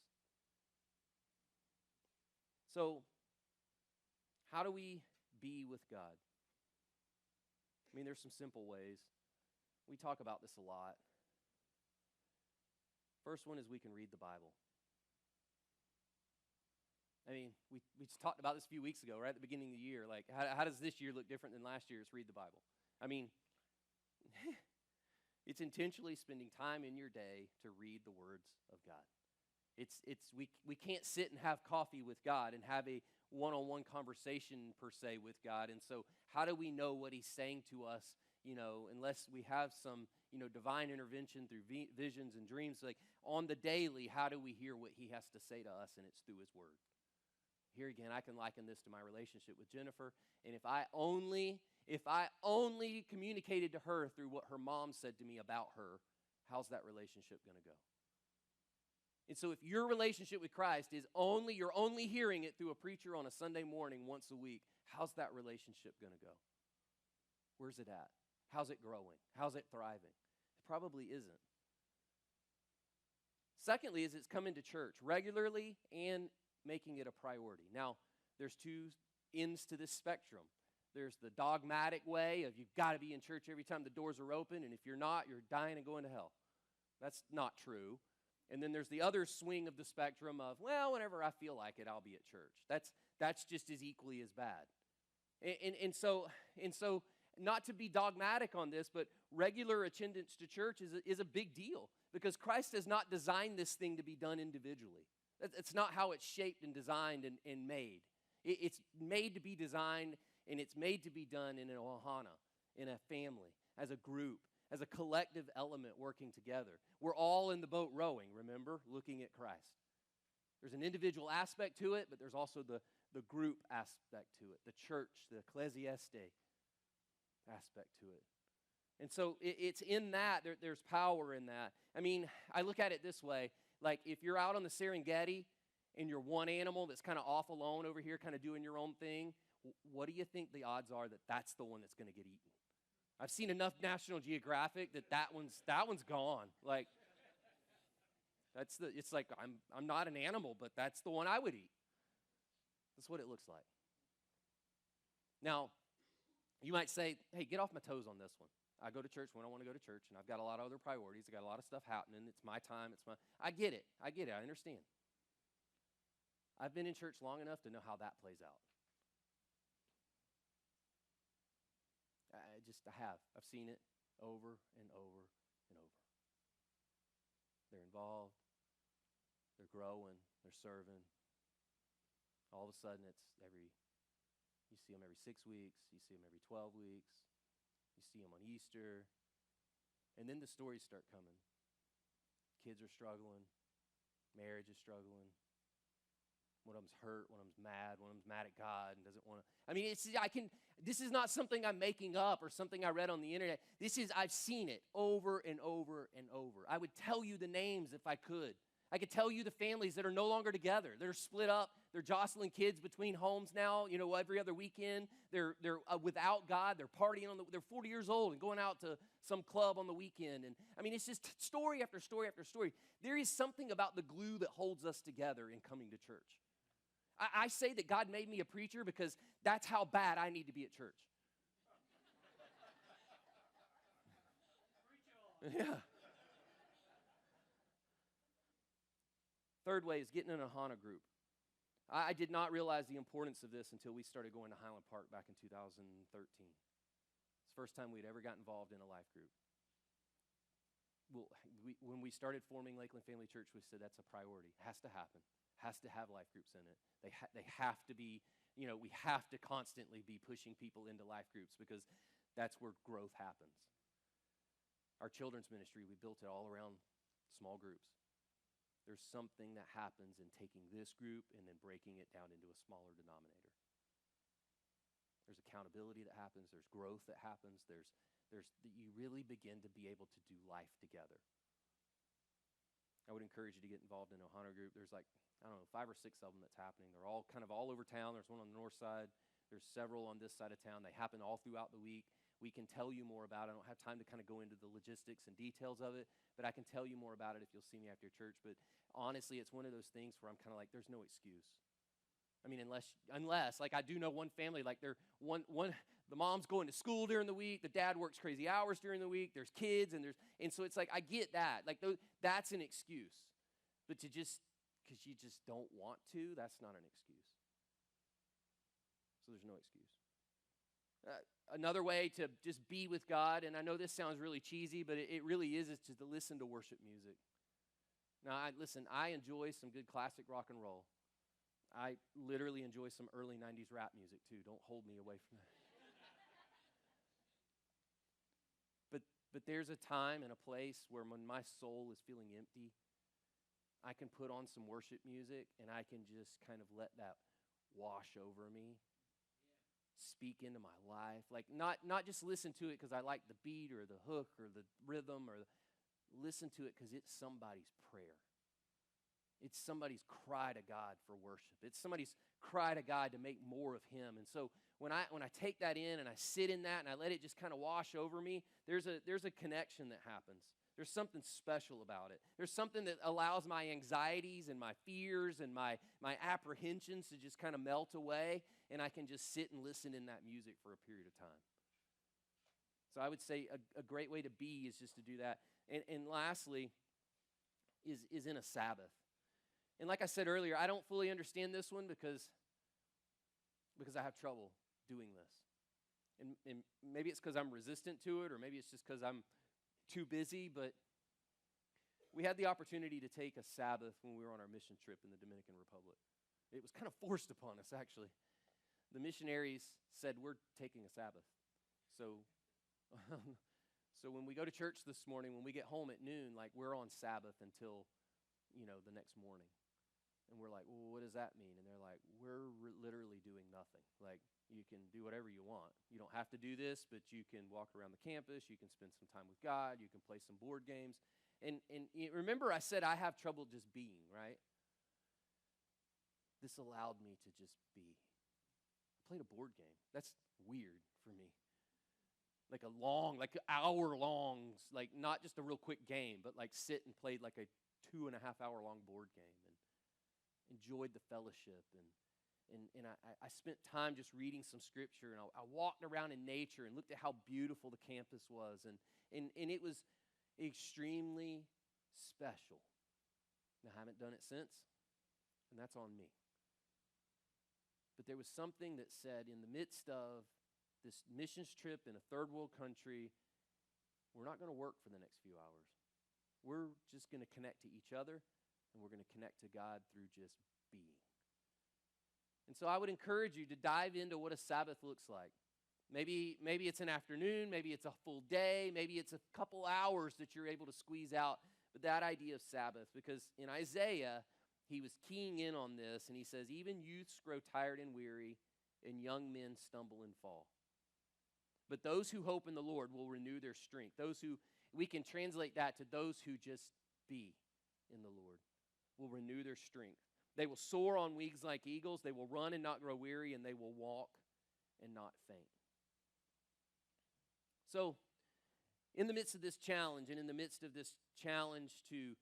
So, how do we be with God? I mean, there's some simple ways. We talk about this a lot. First one is we can read the Bible. I mean, we just talked about this a few weeks ago, right at the beginning of the year. Like, how does this year look different than last year's? Read the Bible. I mean, it's intentionally spending time in your day to read the words of God. We can't sit and have coffee with God and have a one-on-one conversation per se with God. And so how do we know what He's saying to us, unless we have some, divine intervention through visions and dreams? Like on the daily, how do we hear what He has to say to us? And it's through His Word. Here again, I can liken this to my relationship with Jennifer. And if I only communicated to her through what her mom said to me about her, how's that relationship going to go? And so if your relationship with Christ is you're only hearing it through a preacher on a Sunday morning once a week, how's that relationship going to go? Where's it at? How's it growing? How's it thriving? It probably isn't. Secondly, is it's coming to church regularly and making it a priority. Now, there's two ends to this spectrum. There's the dogmatic way of you've got to be in church every time the doors are open, and if you're not, you're dying and going to hell. That's not true. And then there's the other swing of the spectrum of, well, whenever I feel like it, I'll be at church. That's just as equally as bad. And so, not to be dogmatic on this, but regular attendance to church is a big deal because Christ has not designed this thing to be done individually. It's not how it's shaped and designed and made. It's made to be designed, and it's made to be done in an ohana, in a family, as a group, as a collective element working together. We're all in the boat rowing, remember, looking at Christ. There's an individual aspect to it, but there's also the group aspect to it, the church, the ecclesiaste aspect to it. And so it's in that, there's power in that. I mean, I look at it this way. Like if you're out on the Serengeti and you're one animal that's kind of off alone over here, kind of doing your own thing, what do you think the odds are that that's the one that's going to get eaten? I've seen enough National Geographic that one's gone. Like it's like I'm not an animal, but that's the one I would eat. That's what it looks like. Now, you might say, hey, get off my toes on this one. I go to church when I want to go to church, and I've got a lot of other priorities. I got a lot of stuff happening. It's my time. I get it. I understand. I've been in church long enough to know how that plays out. I have. I've seen it over and over and over. They're involved. They're growing. They're serving. All of a sudden, you see them every 6 weeks. You see them every 12 weeks. You see them on Easter. And then the stories start coming. Kids are struggling. Marriage is struggling. One of them's hurt. One of them's mad. One of them's mad at God and doesn't want to. This is not something I'm making up or something I read on the internet. I've seen it over and over and over. I would tell you the names if I could. I could tell you the families that are no longer together. They're split up. They're jostling kids between homes now, every other weekend. They're without God. They're partying they're 40 years old and going out to some club on the weekend. And it's just story after story after story. There is something about the glue that holds us together in coming to church. I say that God made me a preacher because that's how bad I need to be at church. Yeah. Third way is getting in a HANA group. I did not realize the importance of this until we started going to Highland Park back in 2013. It's the first time we'd ever got involved in a life group. When we started forming Lakeland Family Church, we said that's a priority. It has to happen. Has to have life groups in it. They have to be, we have to constantly be pushing people into life groups because that's where growth happens. Our children's ministry, we built it all around small groups. There's something that happens in taking this group and then breaking it down into a smaller denominator. There's accountability that happens. There's growth that happens. You really begin to be able to do life together. I would encourage you to get involved in a HANA group. There's 5 or 6 of them that's happening. They're all kind of all over town. There's one on the north side. There's several on this side of town. They happen all throughout the week. We can tell you more about it. I don't have time to kind of go into the logistics and details of it, but I can tell you more about it if you'll see me after church. But honestly, it's one of those things where I'm kind of like, there's no excuse. Unless I do know one family, the mom's going to school during the week, the dad works crazy hours during the week, there's kids, and so it's I get that. That's an excuse. But because you just don't want to, that's not an excuse. So there's no excuse. Another way to just be with God, and I know this sounds really cheesy, but it really is to listen to worship music. Now, I enjoy some good classic rock and roll. I literally enjoy some early 90s rap music too. Don't hold me away from that. But there's a time and a place where when my soul is feeling empty, I can put on some worship music and I can just kind of let that wash over me. Speak into my life. Not just listen to it because I like the beat or the hook or the rhythm, listen to it because it's somebody's prayer. It's somebody's cry to God for worship. It's somebody's cry to God to make more of Him. And so when I take that in and I sit in that and I let it just kind of wash over me, there's a connection that happens. There's something special about it. There's something that allows my anxieties and my fears and my apprehensions to just kind of melt away, and I can just sit and listen in that music for a period of time. So I would say a great way to be is just to do that. And lastly, is in a Sabbath. And like I said earlier, I don't fully understand this one because I have trouble doing this. And maybe it's because I'm resistant to it, or maybe it's just because I'm too busy, but we had the opportunity to take a Sabbath when we were on our mission trip in the Dominican Republic. It was kind of forced upon us, actually. The missionaries said, we're taking a Sabbath. So when we go to church this morning, when we get home at noon, we're on Sabbath until, the next morning. And we're like, well, what does that mean? And they're like, we're literally doing nothing. You can do whatever you want. You don't have to do this, but you can walk around the campus. You can spend some time with God. You can play some board games. And remember I said I have trouble just being, right? This allowed me to just be. I played a board game. That's weird for me. An hour-long, not just a real quick game, but sit and played a 2.5-hour long board game and enjoyed the fellowship. I spent time just reading some scripture, and I walked around in nature and looked at how beautiful the campus was, and it was extremely special. Now, I haven't done it since, and that's on me. But there was something that said, in the midst of this missions trip in a third world country, we're not going to work for the next few hours. We're just going to connect to each other, and we're going to connect to God through just being. And so I would encourage you to dive into what a Sabbath looks like. Maybe it's an afternoon, maybe it's a full day, maybe it's a couple hours that you're able to squeeze out. But that idea of Sabbath, because in Isaiah, he was keying in on this, and he says, even youths grow tired and weary, and young men stumble and fall. But those who hope in the Lord will renew their strength. We can translate that to those who just be in the Lord will renew their strength. They will soar on wings like eagles. They will run and not grow weary, and they will walk and not faint. So, in the midst of this challenge, and in the midst of this challenge to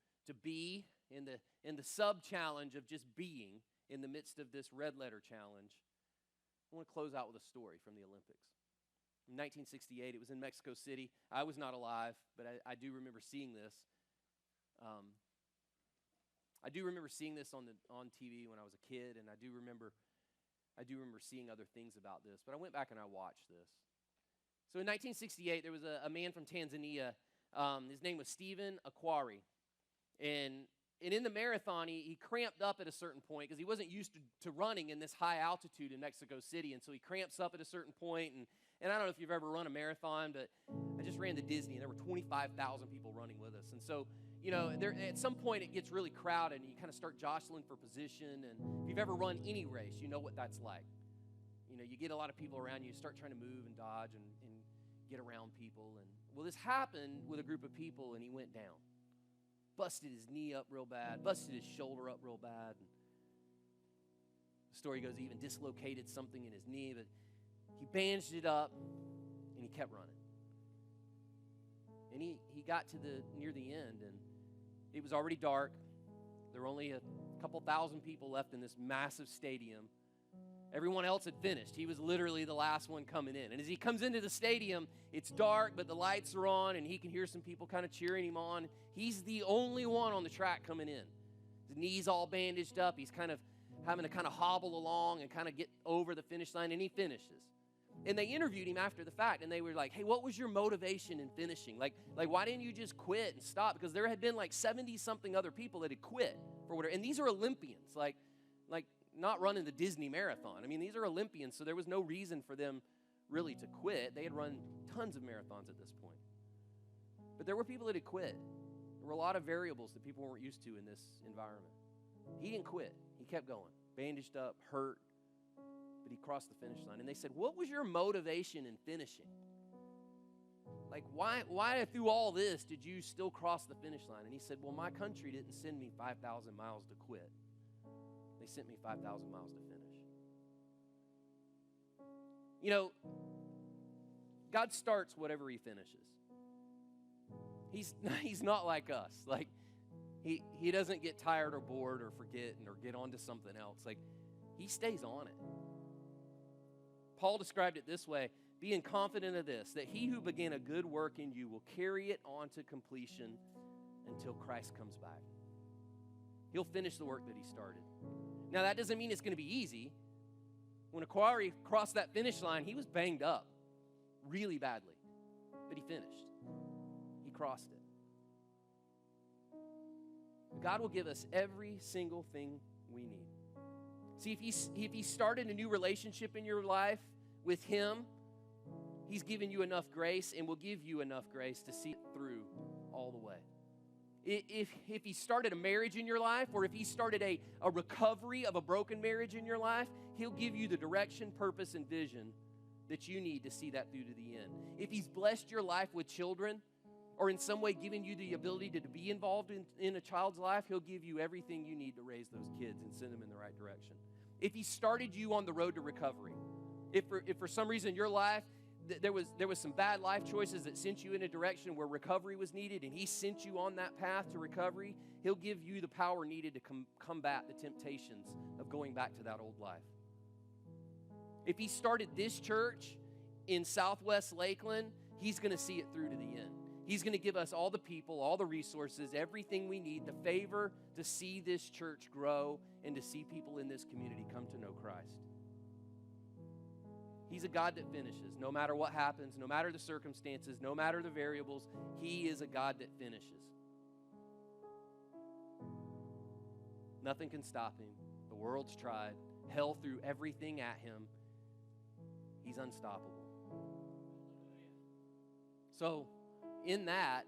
be, in the sub-challenge of just being, in the midst of this red letter challenge, I want to close out with a story from the Olympics. In 1968, it was in Mexico City. I was not alive, but I do remember seeing this. I do remember seeing this on TV when I was a kid, and I do remember seeing other things about this. But I went back and I watched this. So in 1968, there was a man from Tanzania. His name was Stephen Akwari, and in the marathon, he cramped up at a certain point because he wasn't used to running in this high altitude in Mexico City, and so he cramps up at a certain point. And I don't know if you've ever run a marathon, but I just ran to Disney, and there were 25,000 people running with us. And so, at some point it gets really crowded, and you kind of start jostling for position. And if you've ever run any race, you know what that's like. You get a lot of people around you, start trying to move and dodge and get around people. And well, this happened with a group of people, and he went down. Busted his knee up real bad, busted his shoulder up real bad. And the story goes he even dislocated something in his knee, but he bandaged it up, and he kept running. And he got to near the end, and it was already dark. There were only a couple thousand people left in this massive stadium. Everyone else had finished. He was literally the last one coming in. And as he comes into the stadium, it's dark, but the lights are on, and he can hear some people kind of cheering him on. He's the only one on the track coming in. His knee's all bandaged up. He's kind of having to kind of hobble along and kind of get over the finish line, and he finishes. And they interviewed him after the fact, and they were like, hey, what was your motivation in finishing? Like why didn't you just quit and stop? Because there had been like 70-something other people that had quit for whatever. And these are Olympians, like not running the Disney marathon. I mean, these are Olympians, so there was no reason for them really to quit. They had run tons of marathons at this point. But there were people that had quit. There were a lot of variables that people weren't used to in this environment. He didn't quit. He kept going, bandaged up, hurt, but he crossed the finish line. And they said, what was your motivation in finishing? Like, why through all this did you still cross the finish line? And he said, well, my country didn't send me 5,000 miles to quit. They sent me 5,000 miles to finish. God starts whatever he finishes. He's not like us. Like, he doesn't get tired or bored or forget or get on to something else. Like, he stays on it. Paul described it this way, being confident of this, that he who began a good work in you will carry it on to completion until Christ comes back. He'll finish the work that he started. Now, that doesn't mean it's going to be easy. When Akwari crossed that finish line, he was banged up really badly, but he finished. He crossed it. God will give us every single thing we need. See, if he started a new relationship in your life with him, he's given you enough grace and will give you enough grace to see it through all the way. If he started a marriage in your life, or if he started a recovery of a broken marriage in your life, he'll give you the direction, purpose, and vision that you need to see that through to the end. If he's blessed your life with children, or in some way given you the ability to be involved in a child's life, he'll give you everything you need to raise those kids and send them in the right direction. If he started you on the road to recovery, if for some reason your life, there was some bad life choices that sent you in a direction where recovery was needed, and he sent you on that path to recovery, he'll give you the power needed to combat the temptations of going back to that old life. If he started this church in Southwest Lakeland, he's going to see it through to the end. He's going to give us all the people, all the resources, everything we need, the favor to see this church grow and to see people in this community come to know Christ. He's a God that finishes. No matter what happens, no matter the circumstances, no matter the variables, he is a God that finishes. Nothing can stop him. The world's tried. Hell threw everything at him. He's unstoppable. So, in that,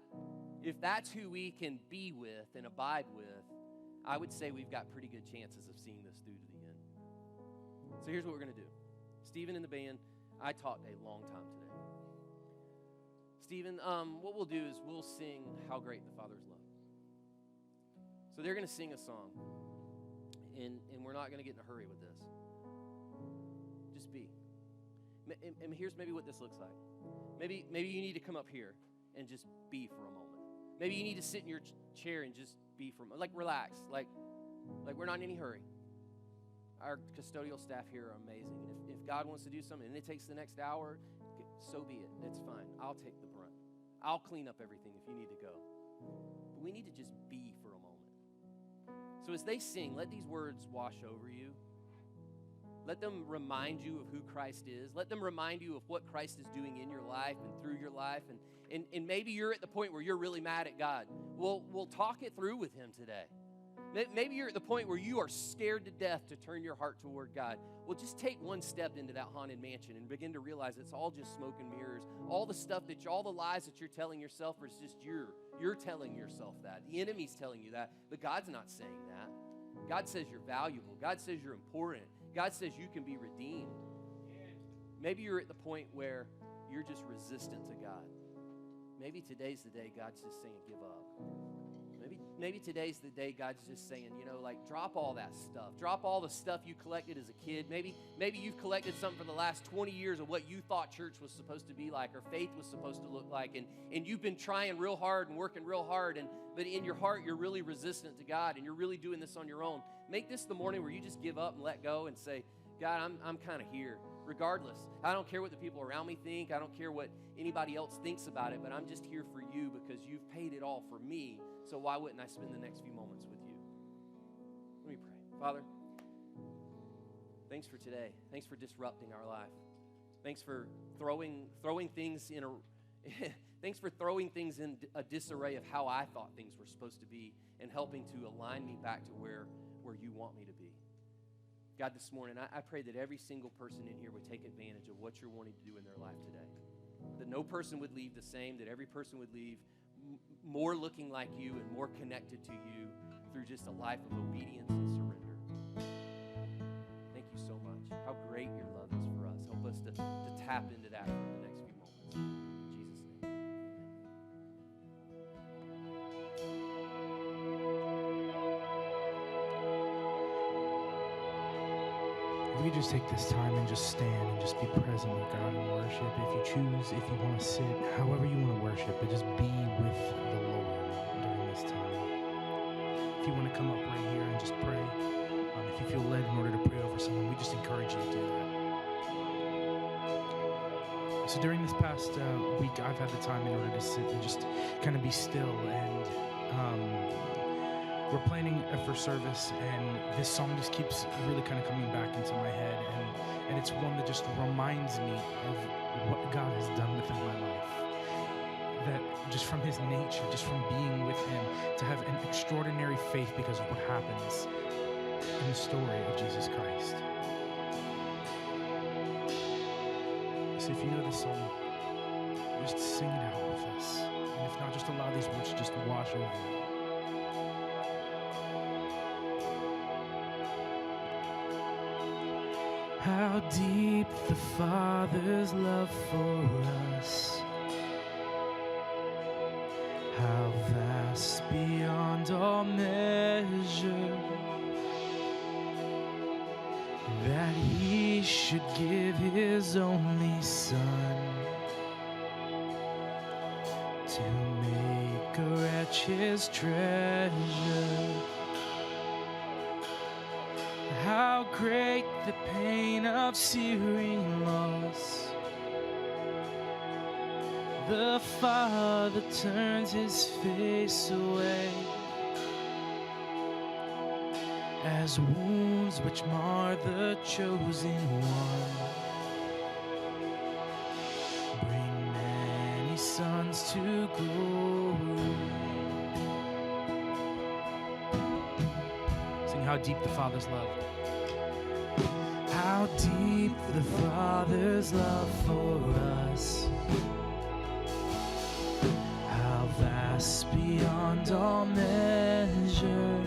if that's who we can be with and abide with, I would say we've got pretty good chances of seeing this through to the end. So here's what we're going to do. Stephen and the band, I talked a long time today. Stephen, what we'll do is we'll sing How Great the Father Is Love. So they're going to sing a song, and we're not going to get in a hurry with this. Just be. And here's maybe what this looks like. Maybe you need to come up here and just be for a moment. Maybe you need to sit in your chair and just be for a moment. Like, relax. Like we're not in any hurry. Our custodial staff here are amazing. And if God wants to do something and it takes the next hour, so be it. That's fine. I'll take the brunt. I'll clean up everything if you need to go. But we need to just be for a moment. So as they sing, let these words wash over you. Let them remind you of who Christ is. Let them remind you of what Christ is doing in your life and through your life. And maybe you're at the point where you're really mad at God. We'll talk it through with him today. Maybe you're at the point where you are scared to death to turn your heart toward God. Well, just take one step into that haunted mansion and begin to realize it's all just smoke and mirrors. All the lies that you're telling yourself is just you're telling yourself that. The enemy's telling you that, but God's not saying that. God says you're valuable. God says you're important. God says you can be redeemed. Maybe you're at the point where you're just resistant to God. Maybe today's the day God's just saying give up. Maybe today's the day God's just saying, drop all that stuff. Drop all the stuff you collected as a kid. Maybe you've collected something for the last 20 years of what you thought church was supposed to be like or faith was supposed to look like. And you've been trying real hard and working real hard. But in your heart, you're really resistant to God and you're really doing this on your own. Make this the morning where you just give up and let go and say, God, I'm kind of here. Regardless, I don't care what the people around me think. I don't care what anybody else thinks about it, but I'm just here for you because you've paid it all for me. So why wouldn't I spend the next few moments with you? Let me pray. Father, thanks for today. Thanks for disrupting our life. Thanks for throwing things in thanks for throwing things in a disarray of how I thought things were supposed to be and helping to align me back to where you want me to be. God, this morning, I pray that every single person in here would take advantage of what you're wanting to do in their life today. That no person would leave the same, that every person would leave more looking like you and more connected to you through just a life of obedience and surrender. Thank you so much. How great your love is for us. Help us to tap into that for the next few moments. In Jesus' name. If we just take this time and just stand and just be present with God and worship. If you choose, if you want to sit, however you want to worship, but just be with the Lord during this time. If you want to come up right here and just pray, if you feel led in order to pray over someone, we just encourage you to do that. So during this past week, I've had the time in order to sit and just kind of be still, and we're planning for service, and this song just keeps really kind of coming back into my head, and it's one that just reminds me of what God has done within my life. That just from his nature, just from being with him, to have an extraordinary faith because of what happens in the story of Jesus Christ. So if you know this song, just sing it out with us. And if not, just allow these words to just wash over you. How deep the Father's love for us, how vast beyond all measure, that he should give his only Son to make a wretch his treasure. How great the pain of searing loss. The Father turns his face away as wounds which mar the chosen one bring many sons to glory. Sing how deep the Father's love. How deep the Father's love for us. How vast beyond all measure,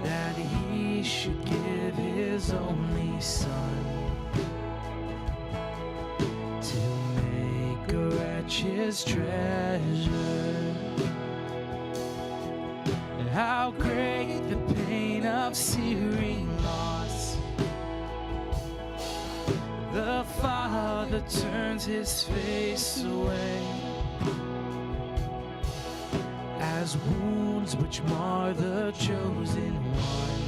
that he should give his only Son to make a wretch his treasure. How great the pain of searing loss. The Father turns his face away as wounds which mar the chosen one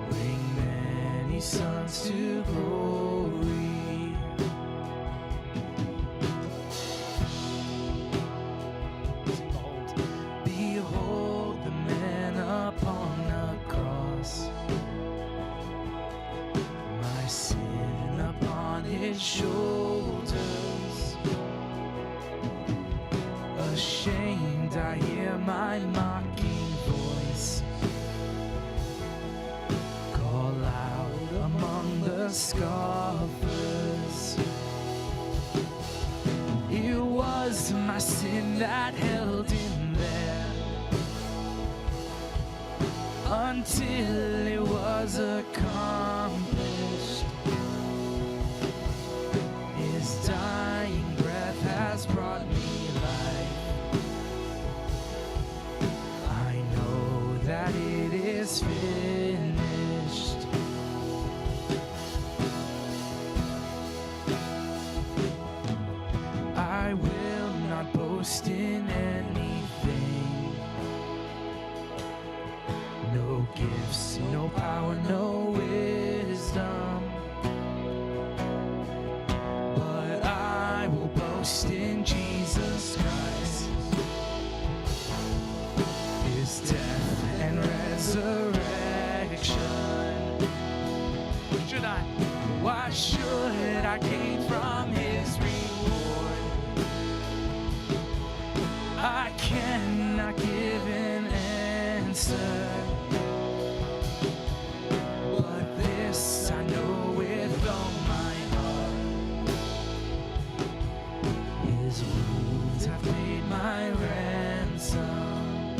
bring many sons to glory. Behold the man upon the cross, my sin upon his shoulders. Ashamed, I hear my mocking voice call out among the scoffers. It was my sin that held him there until it was accomplished. His dying breath has brought me life. I know that it is finished. I will not boast in anything. No gifts, no power, no wisdom. But I will boast in Jesus Christ, his death and resurrection. Should I? Why should I gain from his reward? I cannot give an answer, but this I know with all my heart: his wounds have paid my ransom.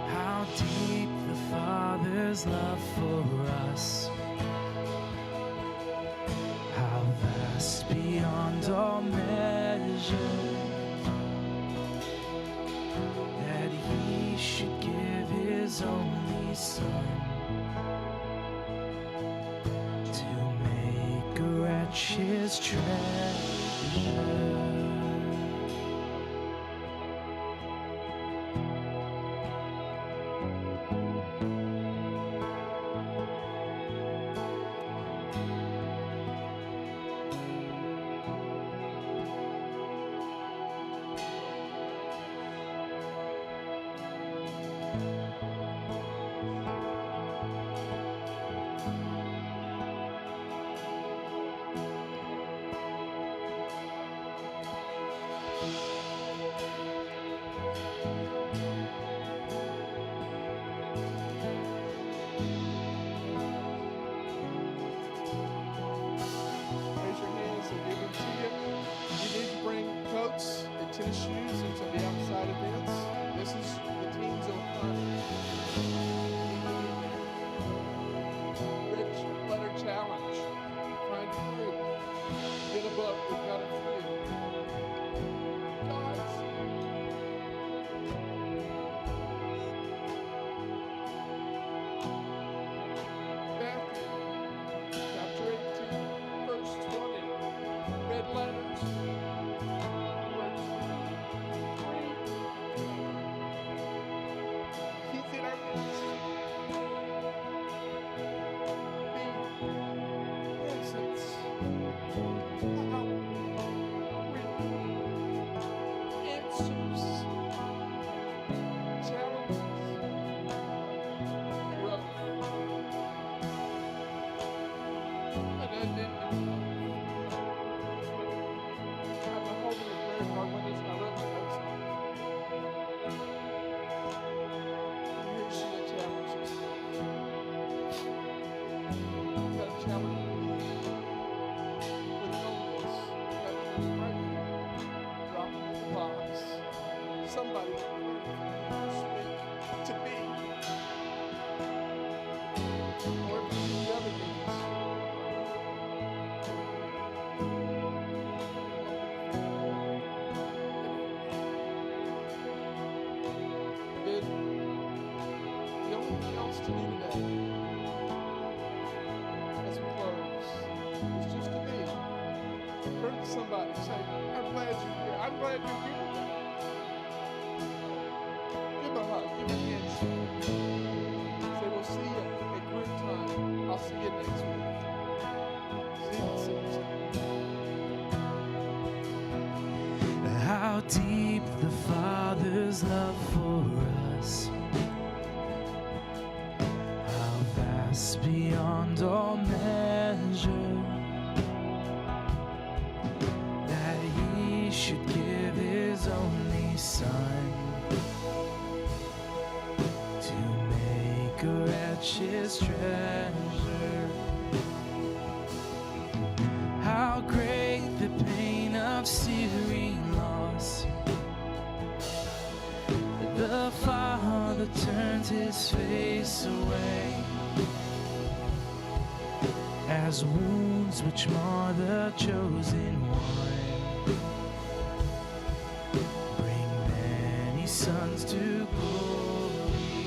How deep the Father's love for us. How vast beyond all measure, that he should give his only Son to make a wretch his treasure. Raise your hands and give them to you. You need to bring coats and tennis shoes into the outside events. This is the teams on front. Rich Letter Challenge. Find your group. Get a book. We've got it for you. Guys. Matthew, chapter 18, verse 20. Red letters. Where to you today as we close is just to be. Turn to somebody and say, I'm glad you're here. I'm glad you're here today. Give a hug. Give a handshake. Say, we'll see you at group time. I'll see you next week. See you. How deep the Father's love for us, how vast beyond all measure, that He should give His only Son to make a wretch His treasure. How great the pain of searing loss, the Father turned His face away, as wounds which mar the chosen one bring many sons to glory.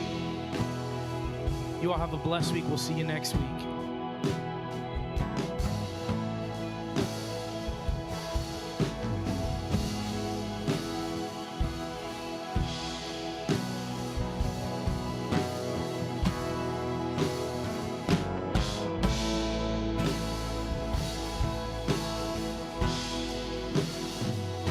You all have a blessed week. We'll see you next week.